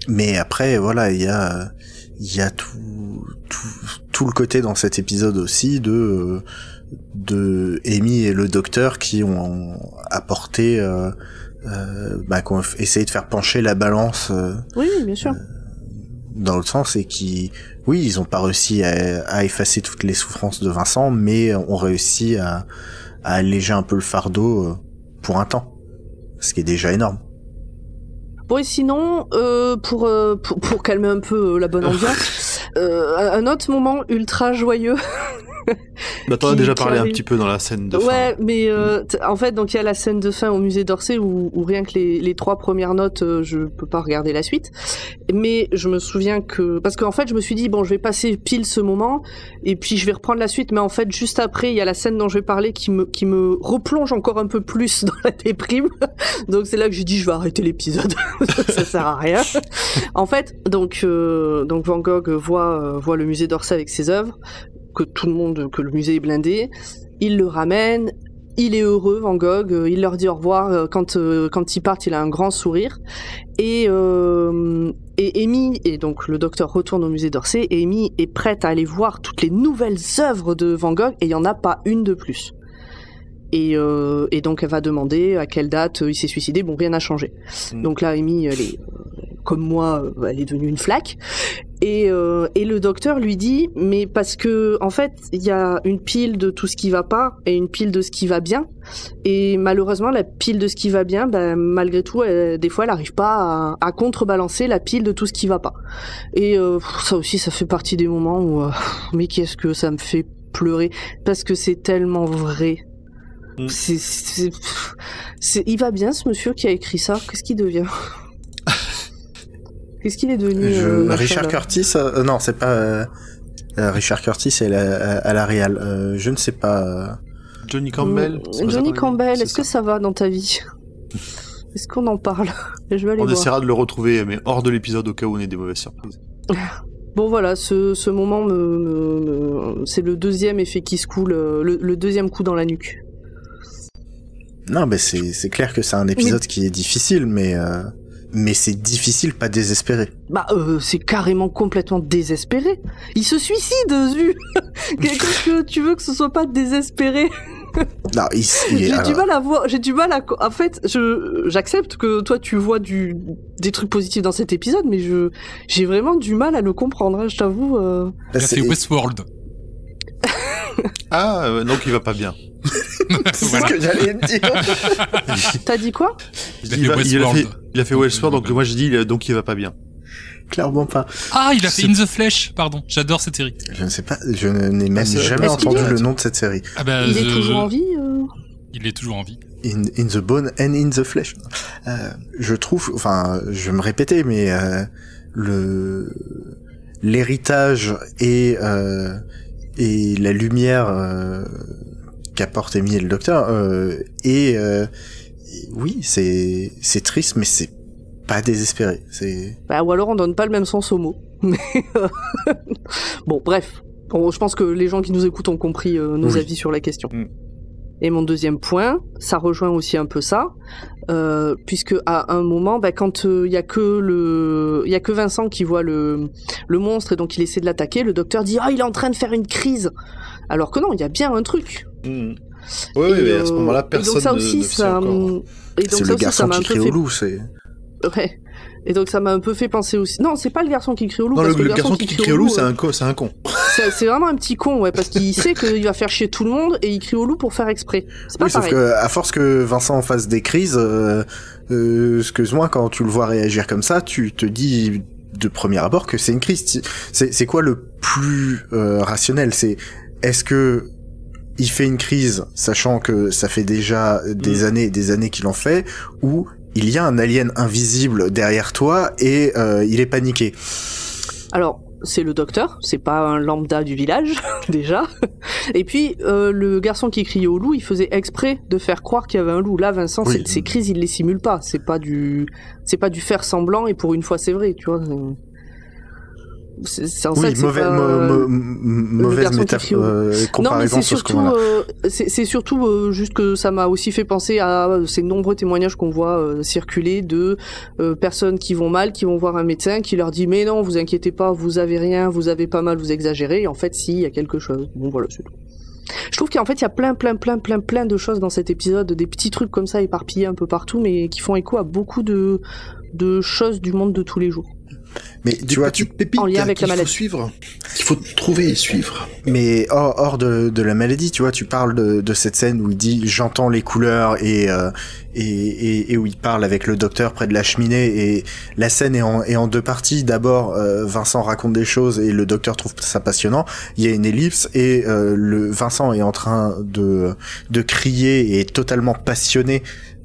Mais après, voilà, il y a tout le côté dans cet épisode aussi de Amy et le docteur qui ont apporté, qui ont essayé de faire pencher la balance. Oui, bien sûr. Dans l'autre sens, et qui, oui, ils ont pas réussi à effacer toutes les souffrances de Vincent, mais ont réussi à alléger un peu le fardeau pour un temps, ce qui est déjà énorme. Bon, et sinon, pour calmer un peu la bonne ambiance, un autre moment ultra joyeux. Bah, t'en as déjà parlé un petit peu dans la scène de fin. Ouais, mais en fait, donc il y a la scène de fin au musée d'Orsay où rien que les 3 premières notes, je peux pas regarder la suite. Mais je me souviens parce qu'en fait, je me suis dit bon, je vais passer pile ce moment et puis je vais reprendre la suite. Mais en fait, juste après, il y a la scène dont je vais parler qui me replonge encore un peu plus dans la déprime. Donc c'est là que j'ai dit je vais arrêter l'épisode. Ça sert à rien. En fait, donc Van Gogh voit le musée d'Orsay avec ses œuvres. Que le musée est blindé, il le ramène, il est heureux, Van Gogh, il leur dit au revoir, quand ils partent, il a un grand sourire, et Amy, et donc le docteur retourne au musée d'Orsay, et Amy est prête à aller voir toutes les nouvelles œuvres de Van Gogh, et il n'y en a pas une de plus. Et donc elle va demander à quelle date il s'est suicidé, bon, rien n'a changé. Donc là, Amy, elle est... comme moi, elle est devenue une flaque. Et le docteur lui dit, mais parce que en fait, il y a une pile de tout ce qui va pas et une pile de ce qui va bien. Et malheureusement, la pile de ce qui va bien, malgré tout, des fois, elle n'arrive pas à contrebalancer la pile de tout ce qui va pas. Et ça aussi, ça fait partie des moments où, mais qu'est-ce que ça me fait pleurer parce que c'est tellement vrai. Il va bien, ce monsieur qui a écrit ça. Qu'est-ce qu'il devient? Qu'est-ce qu'il est devenu Richard Curtis, non, c'est pas Richard Curtis à la réal. Je ne sais pas. Johnny Campbell. Johnny Campbell, est-ce que ça va dans ta vie? Est-ce qu'on en parle? Je vais aller voir. On essaiera de le retrouver, mais hors de l'épisode au cas où on ait des mauvaises surprises. Bon voilà, ce moment c'est le deuxième effet qui se coule, le deuxième coup dans la nuque. Non, mais c'est clair que c'est un épisode qui est difficile, mais c'est difficile, pas désespéré. C'est carrément complètement désespéré. Il se suicide, Zu. Qu'est-ce que tu veux que ce soit pas désespéré? Non, j'ai du mal à. En fait, j'accepte que toi tu vois des trucs positifs dans cet épisode, mais j'ai vraiment du mal à le comprendre. Hein, je t'avoue. C'est Westworld. Donc il va pas bien. C'est ce que j'allais te dire. T'as dit quoi? Il a fait Westworld, donc moi j'ai dit donc il va pas bien. Clairement pas. Ah, il a fait In the Flesh, pardon. J'adore cette série. Je ne sais pas, je n'ai même jamais entendu le nom de cette série. Il est toujours en vie Il est toujours en vie. In the Bone and in the Flesh. Je trouve, enfin, je vais me répéter, mais l'héritage et la lumière qu'apporte Amy et le docteur oui, c'est triste, mais c'est pas désespéré. Ou alors on donne pas le même sens au mot. Bon, bref. Je pense que les gens qui nous écoutent ont compris nos avis sur la question. Et mon deuxième point, ça rejoint aussi un peu ça, puisque à un moment, quand il y a que Vincent qui voit le monstre et donc il essaie de l'attaquer, le docteur dit il est en train de faire une crise. Alors que non, il y a bien un truc. Oui, mais à ce moment-là, personne ne sait encore. C'est le garçon qui crie au loup, c'est... Ouais. Et donc ça m'a un peu fait penser aussi... Non, c'est pas le garçon qui crie au loup. Non, parce le garçon qui crie au loup, c'est un con. c'est vraiment un petit con, ouais, parce qu'il sait qu'il va faire chier tout le monde et il crie au loup pour faire exprès. C'est pas pareil. Sauf que à force que Vincent fasse des crises, excuse-moi, quand tu le vois réagir comme ça, tu te dis de premier abord que c'est une crise. C'est quoi le plus rationnel? Est-ce que il fait une crise, sachant que ça fait déjà des années et des années qu'il en fait, ou il y a un alien invisible derrière toi et il est paniqué? Alors, c'est le docteur, c'est pas un lambda du village, déjà. Et puis, le garçon qui criait au loup, il faisait exprès de faire croire qu'il y avait un loup. Là, Vincent, ces crises, il les simule pas. C'est pas du faire semblant, et pour une fois, c'est vrai, tu vois. C'est en fait, mauvaise comparaison sur ce qu'on a. C'est surtout juste que ça m'a aussi fait penser à ces nombreux témoignages qu'on voit circuler de personnes qui vont mal, qui vont voir un médecin, qui leur dit mais non, vous inquiétez pas, vous avez rien, vous avez pas mal, vous exagérez. Et en fait, si, il y a quelque chose. Bon, voilà, c'est tout. Je trouve qu'en fait, il y a plein de choses dans cet épisode, des petits trucs comme ça éparpillés un peu partout, mais qui font écho à beaucoup de choses du monde de tous les jours. Mais tu vois, pépites en lien avec la maladie. Qu'il faut trouver et suivre. Mais hors de la maladie, tu vois, tu parles de cette scène où il dit j'entends les couleurs et où il parle avec le docteur près de la cheminée, et la scène est en deux parties. D'abord, Vincent raconte des choses et le docteur trouve ça passionnant. Il y a une ellipse et Vincent est en train de crier et est totalement passionné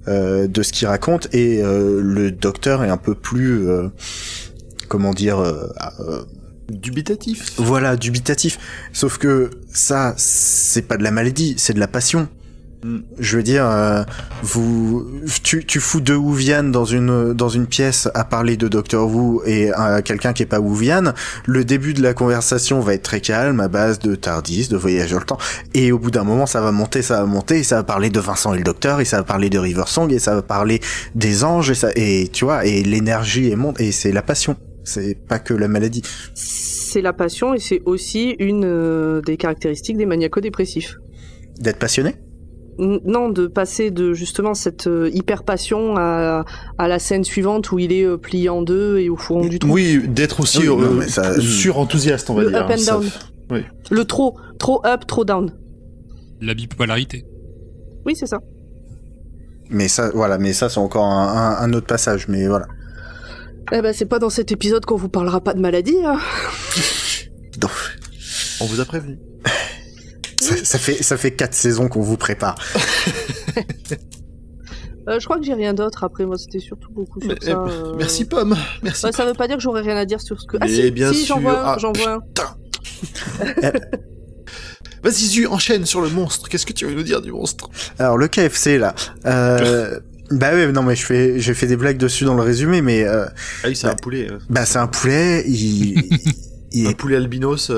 de ce qu'il raconte, et le docteur est un peu plus comment dire dubitatif. Voilà, dubitatif. Sauf que ça, c'est pas de la maladie, c'est de la passion. Je veux dire, tu fous deux Whovian dans une pièce à parler de Doctor Who et quelqu'un qui est pas Whovian. Le début de la conversation va être très calme à base de TARDIS, de voyage dans le temps. Et au bout d'un moment, ça va monter, et ça va parler de Vincent et le Docteur, et ça va parler de River Song, et ça va parler des anges, et tu vois, et l'énergie est monte, et c'est la passion. C'est pas que la maladie. C'est la passion, et c'est aussi une des caractéristiques des maniaco-dépressifs. D'être passionné ? Non, de passer de justement cette hyper passion à la scène suivante où il est plié en deux et au fond du trou. Oui, d'être aussi sur-enthousiaste, on va le dire. Up and down. Oui. Le trop up, trop down. La bipolarité. Oui, c'est ça. Mais ça, c'est encore un autre passage, mais voilà. Eh ben, c'est pas dans cet épisode qu'on vous parlera pas de maladie, hein. Non. On vous a prévenu. Ça fait 4 saisons qu'on vous prépare. Je crois que j'ai rien d'autre. Après, moi, c'était surtout beaucoup sur ça. Merci, Pomme. Merci. Ça veut pas dire que j'aurais rien à dire sur ce que... Bien j'en vois un. Vas-y, Zu, enchaîne sur le monstre. Qu'est-ce que tu veux nous dire du monstre? Alors, le KFC, là... Bah ouais, non, mais j'ai fait des blagues dessus dans le résumé, mais... Ah oui, c'est un poulet. Bah, c'est un poulet, un poulet albinos...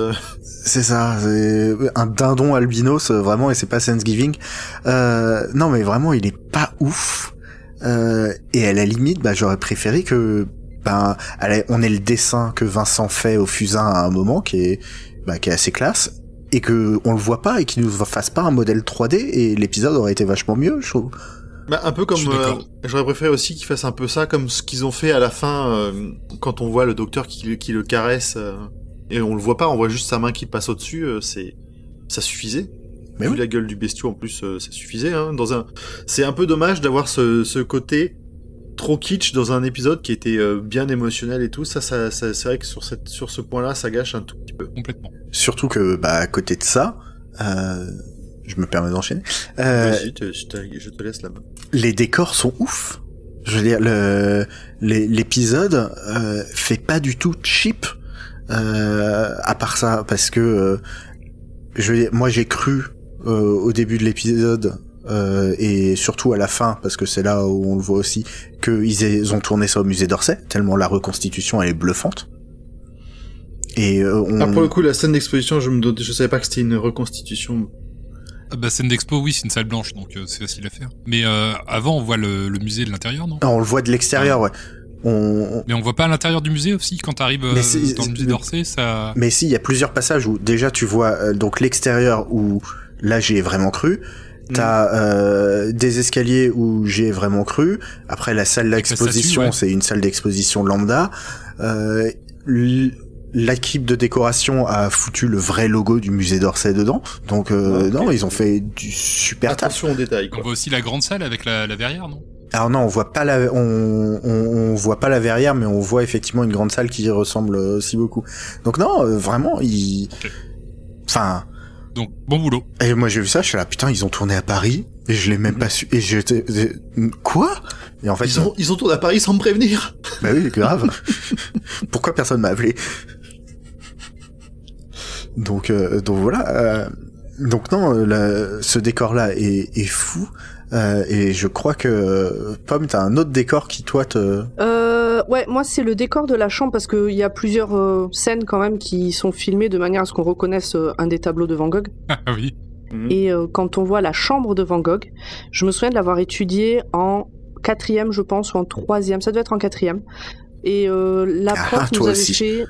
C'est ça, c'est un dindon albinos, vraiment, et c'est pas Thanksgiving. Non, mais vraiment, il est pas ouf. Et à la limite, bah, j'aurais préféré que, on ait le dessin que Vincent fait au fusain à un moment, qui est assez classe, et que on le voit pas, et qu'il nous fasse pas un modèle 3D, et l'épisode aurait été vachement mieux, je trouve. Un peu comme j'aurais préféré aussi qu'ils fassent un peu ça comme ce qu'ils ont fait à la fin quand on voit le docteur qui le caresse et on le voit pas, on voit juste sa main qui passe au-dessus, ça suffisait. Mais vu la gueule du bestiau en plus, ça suffisait hein, c'est un peu dommage d'avoir ce côté trop kitsch dans un épisode qui était bien émotionnel et tout, ça c'est vrai que sur ce point-là, ça gâche un tout petit peu. Complètement. Surtout que à côté de ça, je me permets d'enchaîner. Vas-y, je te laisse la main. Les décors sont ouf. Je veux dire, l'épisode fait pas du tout cheap. À part ça, parce que je veux dire, moi j'ai cru au début de l'épisode et surtout à la fin, parce que c'est là où on le voit aussi, qu'ils ont tourné ça au musée d'Orsay, tellement la reconstitution elle est bluffante. Et pour le coup, la scène d'exposition, je savais pas que c'était une reconstitution. Scène d'expo, oui, c'est une salle blanche, donc c'est facile à faire. Mais avant, on voit le musée de l'intérieur, non ? On le voit de l'extérieur, ouais. Mais on voit pas à l'intérieur du musée aussi quand t'arrives dans le musée d'Orsay, ça. Mais si, il y a plusieurs passages où déjà tu vois donc l'extérieur où là j'y ai vraiment cru. T'as des escaliers où j'y ai vraiment cru. Après la salle d'exposition, c'est une salle d'exposition lambda. l'équipe de décoration a foutu le vrai logo du musée d'Orsay dedans. Donc non, ils ont fait du super taf. Attention aux détails, quoi. On voit aussi la grande salle avec la verrière, non? Alors non, on voit pas on voit pas la verrière, mais on voit effectivement une grande salle qui ressemble aussi beaucoup. Donc non, vraiment, enfin. Donc bon boulot. Et moi j'ai vu ça, je suis là, putain, ils ont tourné à Paris et je l'ai même pas su. Et j'étais quoi? Et en fait ils ont tourné à Paris sans me prévenir. Bah oui, grave. Pourquoi personne m'a appelé? Donc voilà. Donc non, ce décor-là est fou. Et je crois que Pomme, t'as un autre décor qui toi te... Ouais, moi c'est le décor de la chambre parce qu'il y a plusieurs scènes quand même qui sont filmées de manière à ce qu'on reconnaisse un des tableaux de Van Gogh. Ah oui. Et quand on voit la chambre de Van Gogh, je me souviens de l'avoir étudiée en 4e, je pense, ou en 3e, ça devait être en 4e. Et la prof nous avait fait...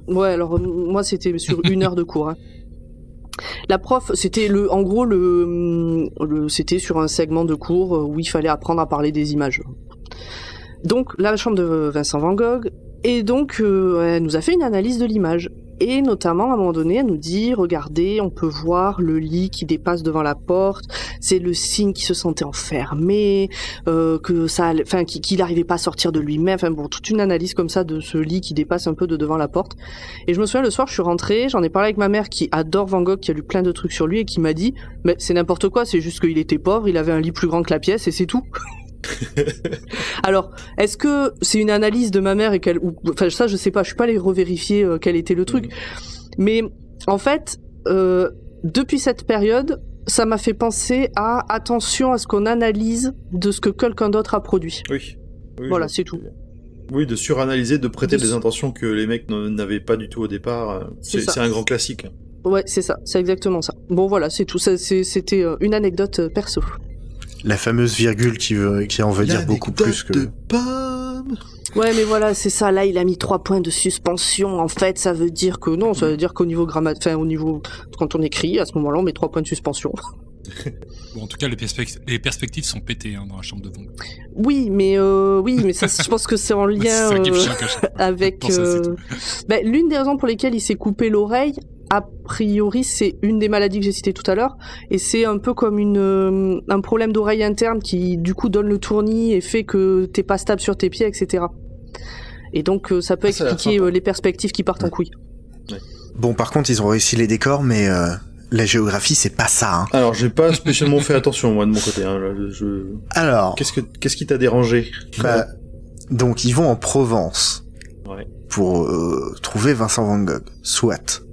Ouais, alors moi c'était sur 1 heure de cours. Hein. La prof, c'était en gros c'était sur un segment de cours où il fallait apprendre à parler des images. Donc la chambre de Vincent Van Gogh, et donc elle nous a fait une analyse de l'image. Et notamment, à un moment donné, elle nous dit, regardez, on peut voir le lit qui dépasse devant la porte, c'est le signe qu'il se sentait enfermé, qu'il n'arrivait pas à sortir de lui-même, enfin bon, toute une analyse comme ça de ce lit qui dépasse un peu de devant la porte. Et je me souviens, le soir, je suis rentrée, j'en ai parlé avec ma mère qui adore Van Gogh, qui a lu plein de trucs sur lui et qui m'a dit, mais c'est n'importe quoi, c'est juste qu'il était pauvre, il avait un lit plus grand que la pièce et c'est tout. Alors, est-ce que c'est une analyse de ma mère et enfin ça je sais pas, je suis pas allée revérifier quel était le truc, mais en fait depuis cette période ça m'a fait penser à attention à ce qu'on analyse de ce que quelqu'un d'autre a produit. Oui voilà, c'est tout. Oui, de suranalyser, de prêter des intentions que les mecs n'avaient pas du tout au départ, c'est un grand classique. Ouais, c'est ça, c'est exactement ça. Bon voilà, c'est tout, c'était une anecdote perso. La fameuse virgule qui en veut dire beaucoup plus que... Ouais, mais voilà, c'est ça. Là, il a mis 3 points de suspension. En fait, ça veut dire que non, ça veut dire qu'au niveau au niveau quand on écrit, à ce moment-là, on met 3 points de suspension. Bon, en tout cas, les perspectives sont pétées dans la chambre de Van Gogh. Oui, mais ça, je pense que c'est en lien avec. L'une des raisons pour lesquelles il s'est coupé l'oreille, a priori, c'est une des maladies que j'ai citées tout à l'heure, et c'est un peu comme un problème d'oreille interne qui, du coup, donne le tournis et fait que t'es pas stable sur tes pieds, etc. Et donc, ça peut expliquer les perspectives qui partent en couille. Ouais. Bon, par contre, ils ont réussi les décors, mais la géographie, c'est pas ça. Hein. Alors, j'ai pas spécialement fait attention, moi, de mon côté. Hein. Alors... Qu'est-ce qui t'a dérangé? Donc, ils vont en Provence pour trouver Vincent Van Gogh. Soit.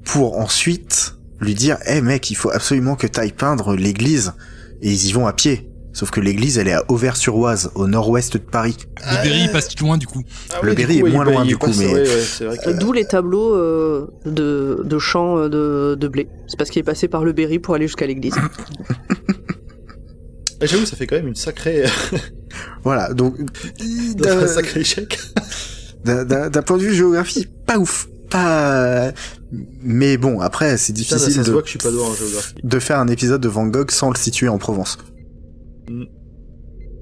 Pour ensuite lui dire mec, il faut absolument que t'ailles peindre l'église, et ils y vont à pied, sauf que l'église elle est à Auvers-sur-Oise, au nord-ouest de Paris. Le Berry passe plus loin du coup. Le Berry est moins loin du coup, mais c'est vrai que... d'où les tableaux de champs de blé, c'est parce qu'il est passé par le Berry pour aller jusqu'à l'église. J'avoue, ça fait quand même une sacrée... Voilà, donc... un sacré échec. D'un point de vue géographie, pas ouf. Mais bon, après, c'est difficile ça se voit que je suis pas doué en géographie. De faire un épisode de Van Gogh sans le situer en Provence.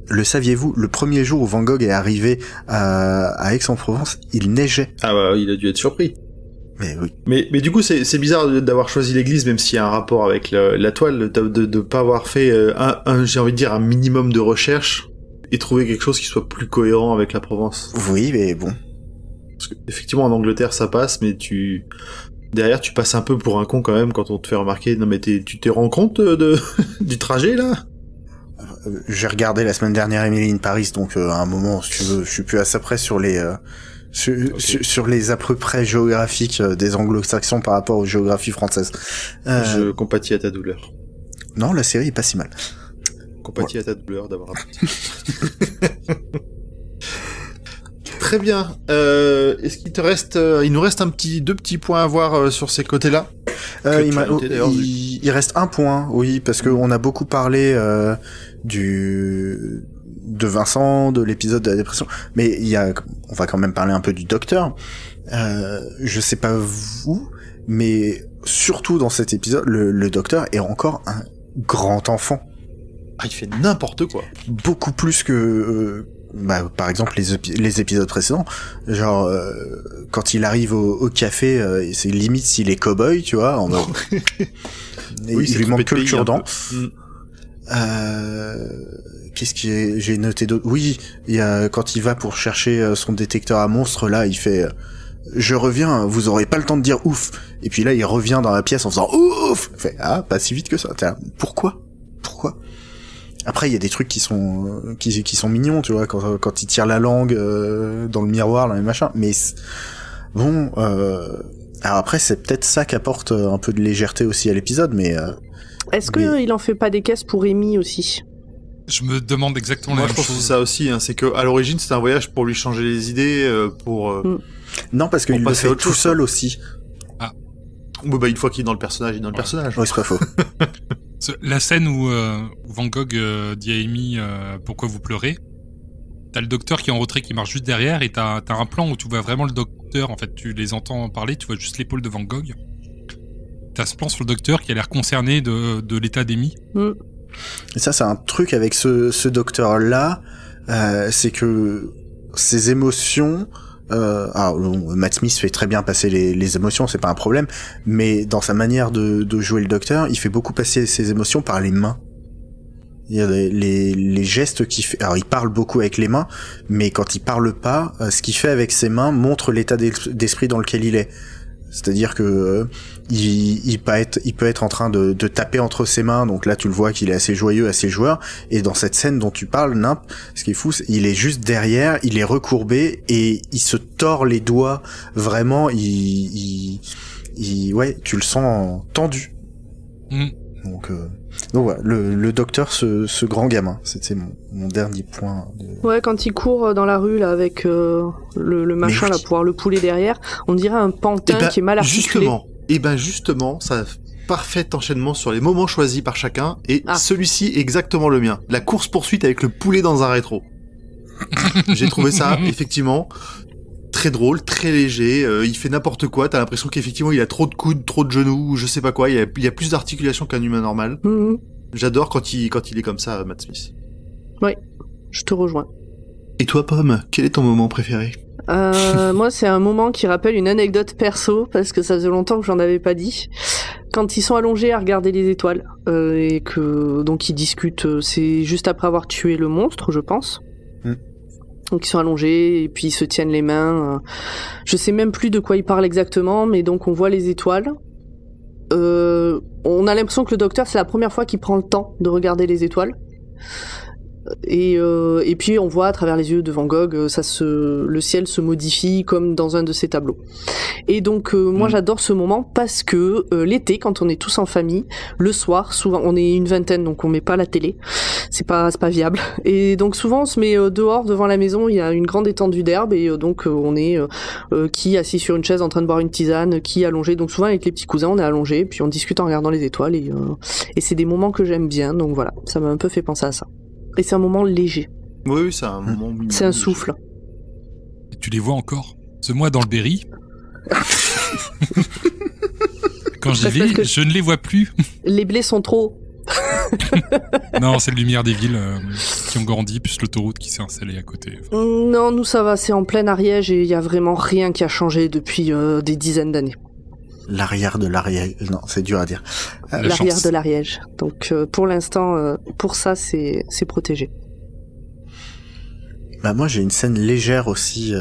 Le saviez-vous, le premier jour où Van Gogh est arrivé à Aix-en-Provence, il neigeait. Ah bah, il a dû être surpris. Mais oui. Mais du coup, c'est bizarre d'avoir choisi l'église, même s'il y a un rapport avec la toile, de pas avoir fait j'ai envie de dire, un minimum de recherche et trouver quelque chose qui soit plus cohérent avec la Provence. Oui, mais bon. Parce que, effectivement, en Angleterre, ça passe, mais derrière, tu passes un peu pour un con quand même quand on te fait remarquer. Non, mais tu te rends compte du trajet, là? J'ai regardé la semaine dernière Emily in Paris, donc à un moment, si tu veux, je suis plus assez près sur les sur les à peu près géographiques des anglo-saxons par rapport aux géographies françaises. Je compatis à ta douleur. Non, la série est pas si mal. Compatis à ta douleur d'avoir un petit... Très bien. Est-ce qu'il te reste, il nous reste deux petits points à voir sur ces côtés-là. Il reste un point, oui, parce que on a beaucoup parlé de Vincent, de l'épisode de la dépression, mais on va quand même parler un peu du docteur. Je sais pas vous, mais surtout dans cet épisode, le docteur est encore un grand enfant. Ah, il fait n'importe quoi. Beaucoup plus que par exemple les épisodes précédents, genre quand il arrive au café, c'est limite s'il est cow-boy, tu vois, en mode... Oui, il lui manque que le cure-dent. Mm. Qu'est-ce que j'ai noté d'autre? Oui, il y a quand il va pour chercher son détecteur à monstres, là, il fait je reviens, vous aurez pas le temps de dire ouf. Et puis là, il revient dans la pièce en faisant ouf. Il fait pas si vite que ça. Pourquoi Après, il y a des trucs qui sont mignons, tu vois, quand il tire la langue dans le miroir, dans les machins. Mais bon, alors après, c'est peut-être ça qu'apporte un peu de légèreté aussi à l'épisode, mais est-ce qu'il en fait pas des caisses pour Amy aussi? Je me demande exactement la Moi, même je pense que chose. c'est ça aussi. Hein, c'est que à l'origine, c'était un voyage pour lui changer les idées, pour. Non, parce qu'il le fait tout seul aussi. Ah. Une fois qu'il est dans le personnage, il est dans le personnage. Oui, c'est pas faux. La scène où Van Gogh dit à Amy pourquoi vous pleurez, t'as le docteur qui est en retrait qui marche juste derrière et t'as un plan où tu vois vraiment le docteur, en fait tu les entends parler, tu vois juste l'épaule de Van Gogh. T'as ce plan sur le docteur qui a l'air concerné de l'état d'Amy. Et ça, c'est un truc avec ce docteur-là, c'est que ses émotions... Matt Smith fait très bien passer les émotions, c'est pas un problème, mais dans sa manière de jouer le docteur, il fait beaucoup passer ses émotions par les mains. Il y a les gestes qu'il fait. Alors, il parle beaucoup avec les mains, mais quand il parle pas, ce qu'il fait avec ses mains montre l'état d'esprit dans lequel il est. C'est-à-dire que il peut être en train de taper entre ses mains, donc là tu le vois qu'il est assez joyeux, assez joueur, et dans cette scène dont tu parles, Nimp, ce qui est fou, il est juste derrière, il est recourbé, et il se tord les doigts, vraiment, ouais, tu le sens tendu. Donc voilà, le docteur, ce grand gamin, c'était mon dernier point. Ouais, quand il court dans la rue là avec le machin là pour voir le poulet derrière, on dirait un pantin qui est mal articulé. Justement, ça parfait enchaînement sur les moments choisis par chacun, et celui-ci est exactement le mien. La course-poursuite avec le poulet dans un rétro. J'ai trouvé ça, effectivement, très drôle, très léger, il fait n'importe quoi, t'as l'impression qu'effectivement il a trop de coudes, trop de genoux, je sais pas quoi, il y a plus d'articulation qu'un humain normal. J'adore quand il est comme ça, Matt Smith. Oui, je te rejoins. Et toi, Pomme, quel est ton moment préféré? Moi, c'est un moment qui rappelle une anecdote perso, parce que ça faisait longtemps que j'en avais pas dit. Quand ils sont allongés à regarder les étoiles, et que donc ils discutent, c'est juste après avoir tué le monstre, je pense. Donc ils sont allongés et puis ils se tiennent les mains. Je sais même plus de quoi ils parlent exactement, mais donc on voit les étoiles. On a l'impression que le docteur, c'est la première fois qu'il prend le temps de regarder les étoiles. Et puis on voit à travers les yeux de Van Gogh, le ciel se modifie comme dans un de ses tableaux. Et donc moi j'adore ce moment parce que l'été, quand on est tous en famille, le soir, souvent on est une vingtaine, donc on met pas la télé, c'est pas viable. Et donc souvent on se met dehors devant la maison, il y a une grande étendue d'herbe et donc on est qui assis sur une chaise en train de boire une tisane, qui allongé. Donc souvent avec les petits cousins on est allongé, puis on discute en regardant les étoiles et c'est des moments que j'aime bien. Donc voilà, ça m'a un peu fait penser à ça. Et c'est un moment léger. Oui, c'est un moment... C'est un souffle. Et tu les vois encore? Ce mois dans le Berry, quand j'y vais, je ne les vois plus. Les blés sont trop... Non, c'est la lumière des villes qui ont grandi, plus l'autoroute qui s'est installée à côté. Non, nous ça va, c'est en plein Ariège et il y a vraiment rien qui a changé depuis des dizaines d'années. L'arrière de l'Ariège, non, c'est dur à dire. L'arrière de l'Ariège. Donc pour l'instant, pour ça, c'est protégé. Bah moi j'ai une scène légère aussi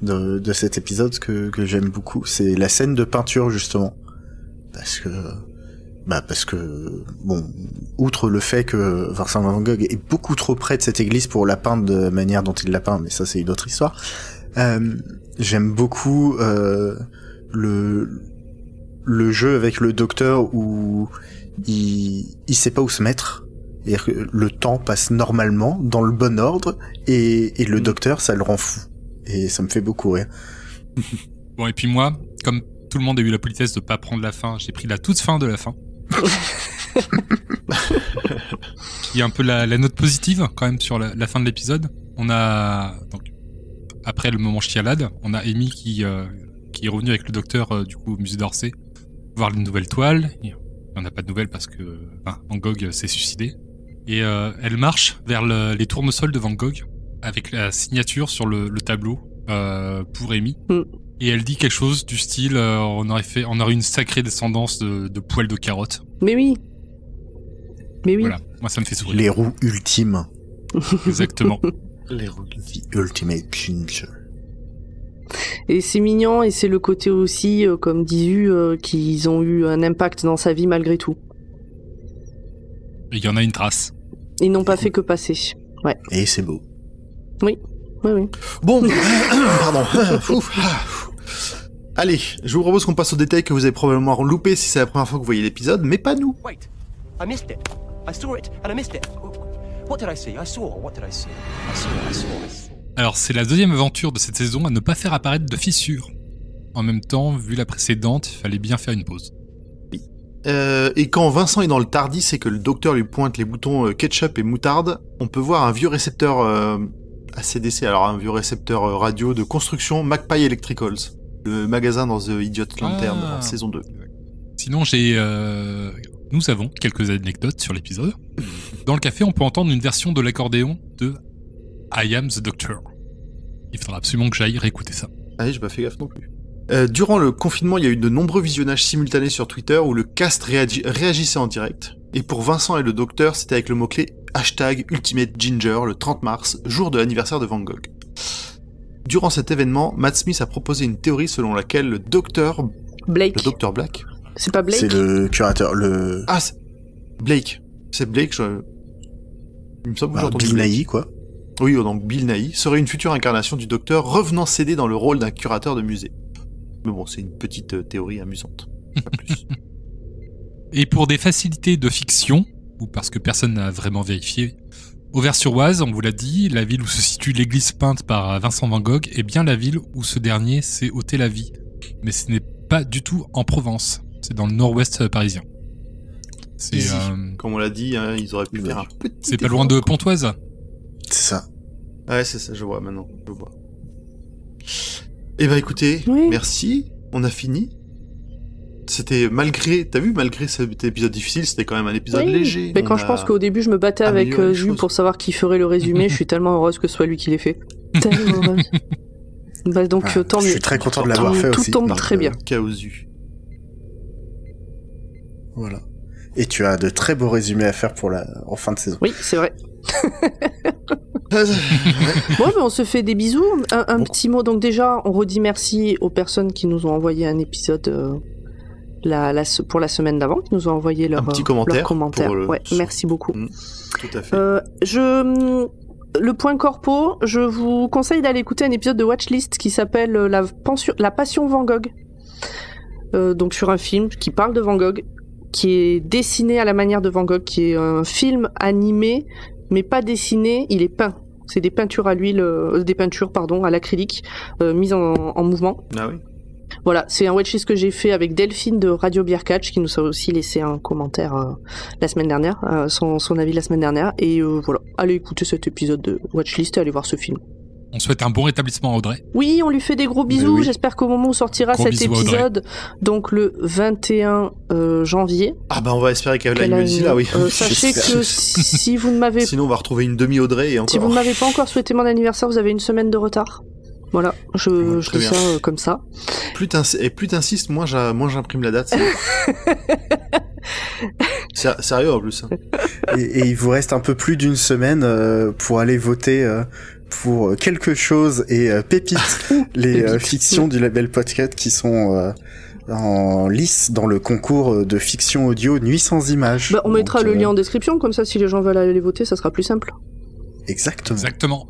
de cet épisode que j'aime beaucoup. C'est la scène de peinture justement, parce que bon, outre le fait que Vincent Van Gogh est beaucoup trop près de cette église pour la peindre de la manière dont il la peint, mais ça c'est une autre histoire. J'aime beaucoup le jeu avec le docteur où il sait pas où se mettre. Et le temps passe normalement, dans le bon ordre, et le docteur, ça le rend fou. Et ça me fait beaucoup rire. Bon, et puis moi, comme tout le monde a eu la politesse de pas prendre la fin, j'ai pris la toute fin de la fin. Qui est un peu la note positive, quand même, sur la fin de l'épisode. On a, donc, après le moment chialade, on a Amy qui est revenue avec le docteur, du coup, au musée d'Orsay, voir les nouvelles toiles. Il n'y en a pas de nouvelles parce que Van Gogh s'est suicidé. Et elle marche vers les tournesols de Van Gogh. avec la signature sur le tableau pour Amy. Et elle dit quelque chose du style on aurait une sacrée descendance de poils de carottes. Mais oui. Voilà, moi ça me fait sourire. Les roues ultimes. Exactement. Les roues The Ultimate Ginger. Et c'est mignon, et c'est le côté aussi, comme disent qu'ils ont eu un impact dans sa vie malgré tout. Il y en a une trace. Ils n'ont pas fait que passer. Ouais. Et c'est beau. Oui. Bon, pardon. Allez, je vous propose qu'on passe aux détails que vous avez probablement loupé si c'est la première fois que vous voyez l'épisode, mais pas nous. Wait, I missed it. I saw it and I missed it. What did I see? What did I see? I saw. Alors, c'est la deuxième aventure de cette saison à ne pas faire apparaître de fissures. En même temps, vu la précédente, il fallait bien faire une pause. Et quand Vincent est dans le TARDIS et que le docteur lui pointe les boutons ketchup et moutarde, on peut voir un vieux récepteur ACDC, alors un vieux récepteur radio de construction Magpie Electricals, le magasin dans The Idiot Lantern en saison 2. Sinon, nous avons quelques anecdotes sur l'épisode. Dans le café, on peut entendre une version de l'accordéon de I Am the Doctor. Il faudra absolument que j'aille réécouter ça. Ah oui, j'ai pas fait gaffe non plus. Durant le confinement, il y a eu de nombreux visionnages simultanés sur Twitter où le cast réagissait en direct. Et pour Vincent et le docteur, c'était avec le mot-clé #UltimateGinger le 30 mars, jour de l'anniversaire de Van Gogh. Durant cet événement, Matt Smith a proposé une théorie selon laquelle le docteur Black. C'est pas Blake? C'est le curateur, Ah, c'est Blake. C'est Blake, il me semble que j'ai entendu Bill Blake. Nighy, quoi. Oui, donc Bill Nighy serait une future incarnation du docteur revenant s'aider dans le rôle d'un curateur de musée. Mais bon, c'est une petite théorie amusante. Pas plus. Et pour des facilités de fiction, ou parce que personne n'a vraiment vérifié, Auvers-sur-Oise, on vous l'a dit, la ville où se situe l'église peinte par Vincent Van Gogh est bien la ville où ce dernier s'est ôté la vie. Mais ce n'est pas du tout en Provence, c'est dans le nord-ouest parisien. C'est Comme on l'a dit, hein, ils auraient pu faire un petit c'est pas loin de Pontoise. C'est ça. Ouais, c'est ça, je vois maintenant, je vois. Eh ben écoutez, Oui. merci, on a fini. C'était malgré cet épisode difficile, c'était quand même un épisode léger. Mais quand je pense qu'au début je me battais avec Ju pour savoir qui ferait le résumé, je suis tellement heureuse que ce soit lui qui l'ait fait. Tellement heureuse. Bah donc tant mieux. Je suis très content de l'avoir fait aussi. Tout tombe très bien. Chaosu. Voilà. Et tu as de très beaux résumés à faire en fin de saison. Oui, c'est vrai. Bon, mais on se fait des bisous. Un petit mot. Donc déjà, on redit merci aux personnes qui nous ont envoyé un épisode pour la semaine d'avant, qui nous ont envoyé leur petit commentaire. Ouais, merci beaucoup. Tout à fait. Le point corpo, je vous conseille d'aller écouter un épisode de Watchlist qui s'appelle La Passion Van Gogh. Donc sur un film qui parle de Van Gogh, qui est dessiné à la manière de Van Gogh, qui est un film animé, mais pas dessiné, il est peint. C'est des peintures à l'huile, à l'acrylique, mises en mouvement. Ah oui. Voilà, c'est un watchlist que j'ai fait avec Delphine de Radio Beer Catch, qui nous a aussi laissé un commentaire la semaine dernière, son avis la semaine dernière. Et voilà, allez écouter cet épisode de watchlist et allez voir ce film. On souhaite un bon rétablissement à Audrey. Oui, on lui fait des gros bisous. Oui. J'espère qu'au moment où sortira Gros cet bisous à épisode, donc le 21 janvier. Ah bah on va espérer qu'elle a une musique là, oui. Sachez que si vous ne m'avez Sinon on va retrouver une demi-Audrey et encore. si vous ne m'avez pas encore souhaité mon anniversaire, vous avez une semaine de retard. Voilà, je très dis bien. ça comme ça. Plus t'insistes, moins j'imprime la date. Sérieux en plus. Et il vous reste un peu plus d'une semaine pour aller voter pour Quelque chose et Pépite, les fictions du label Podcut qui sont en lice dans le concours de fiction audio Nuit sans images. Bah, on mettra le lien en description, comme ça si les gens veulent aller les voter, ça sera plus simple. Exactement.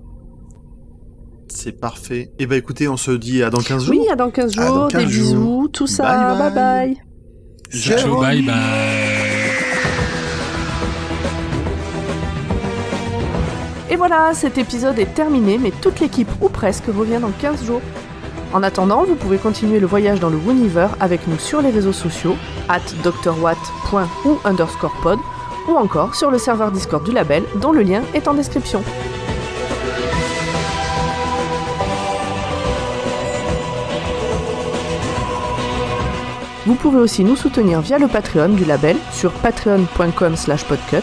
C'est parfait. Et bah écoutez, on se dit à dans 15 jours. Oui, à dans 15 jours, dans 15 des bisous, tout ça, Bye bye. Ciao, bye bye. Et voilà, cet épisode est terminé, mais toute l'équipe, ou presque, revient dans 15 jours. En attendant, vous pouvez continuer le voyage dans le Wooniver avec nous sur les réseaux sociaux, @drwatt.ou_pod, ou encore sur le serveur Discord du label, dont le lien est en description. Vous pouvez aussi nous soutenir via le Patreon du label sur patreon.com/podcut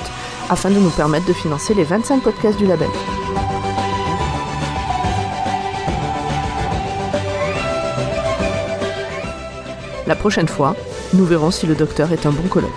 afin de nous permettre de financer les 25 podcasts du label. La prochaine fois, nous verrons si le docteur est un bon coloc.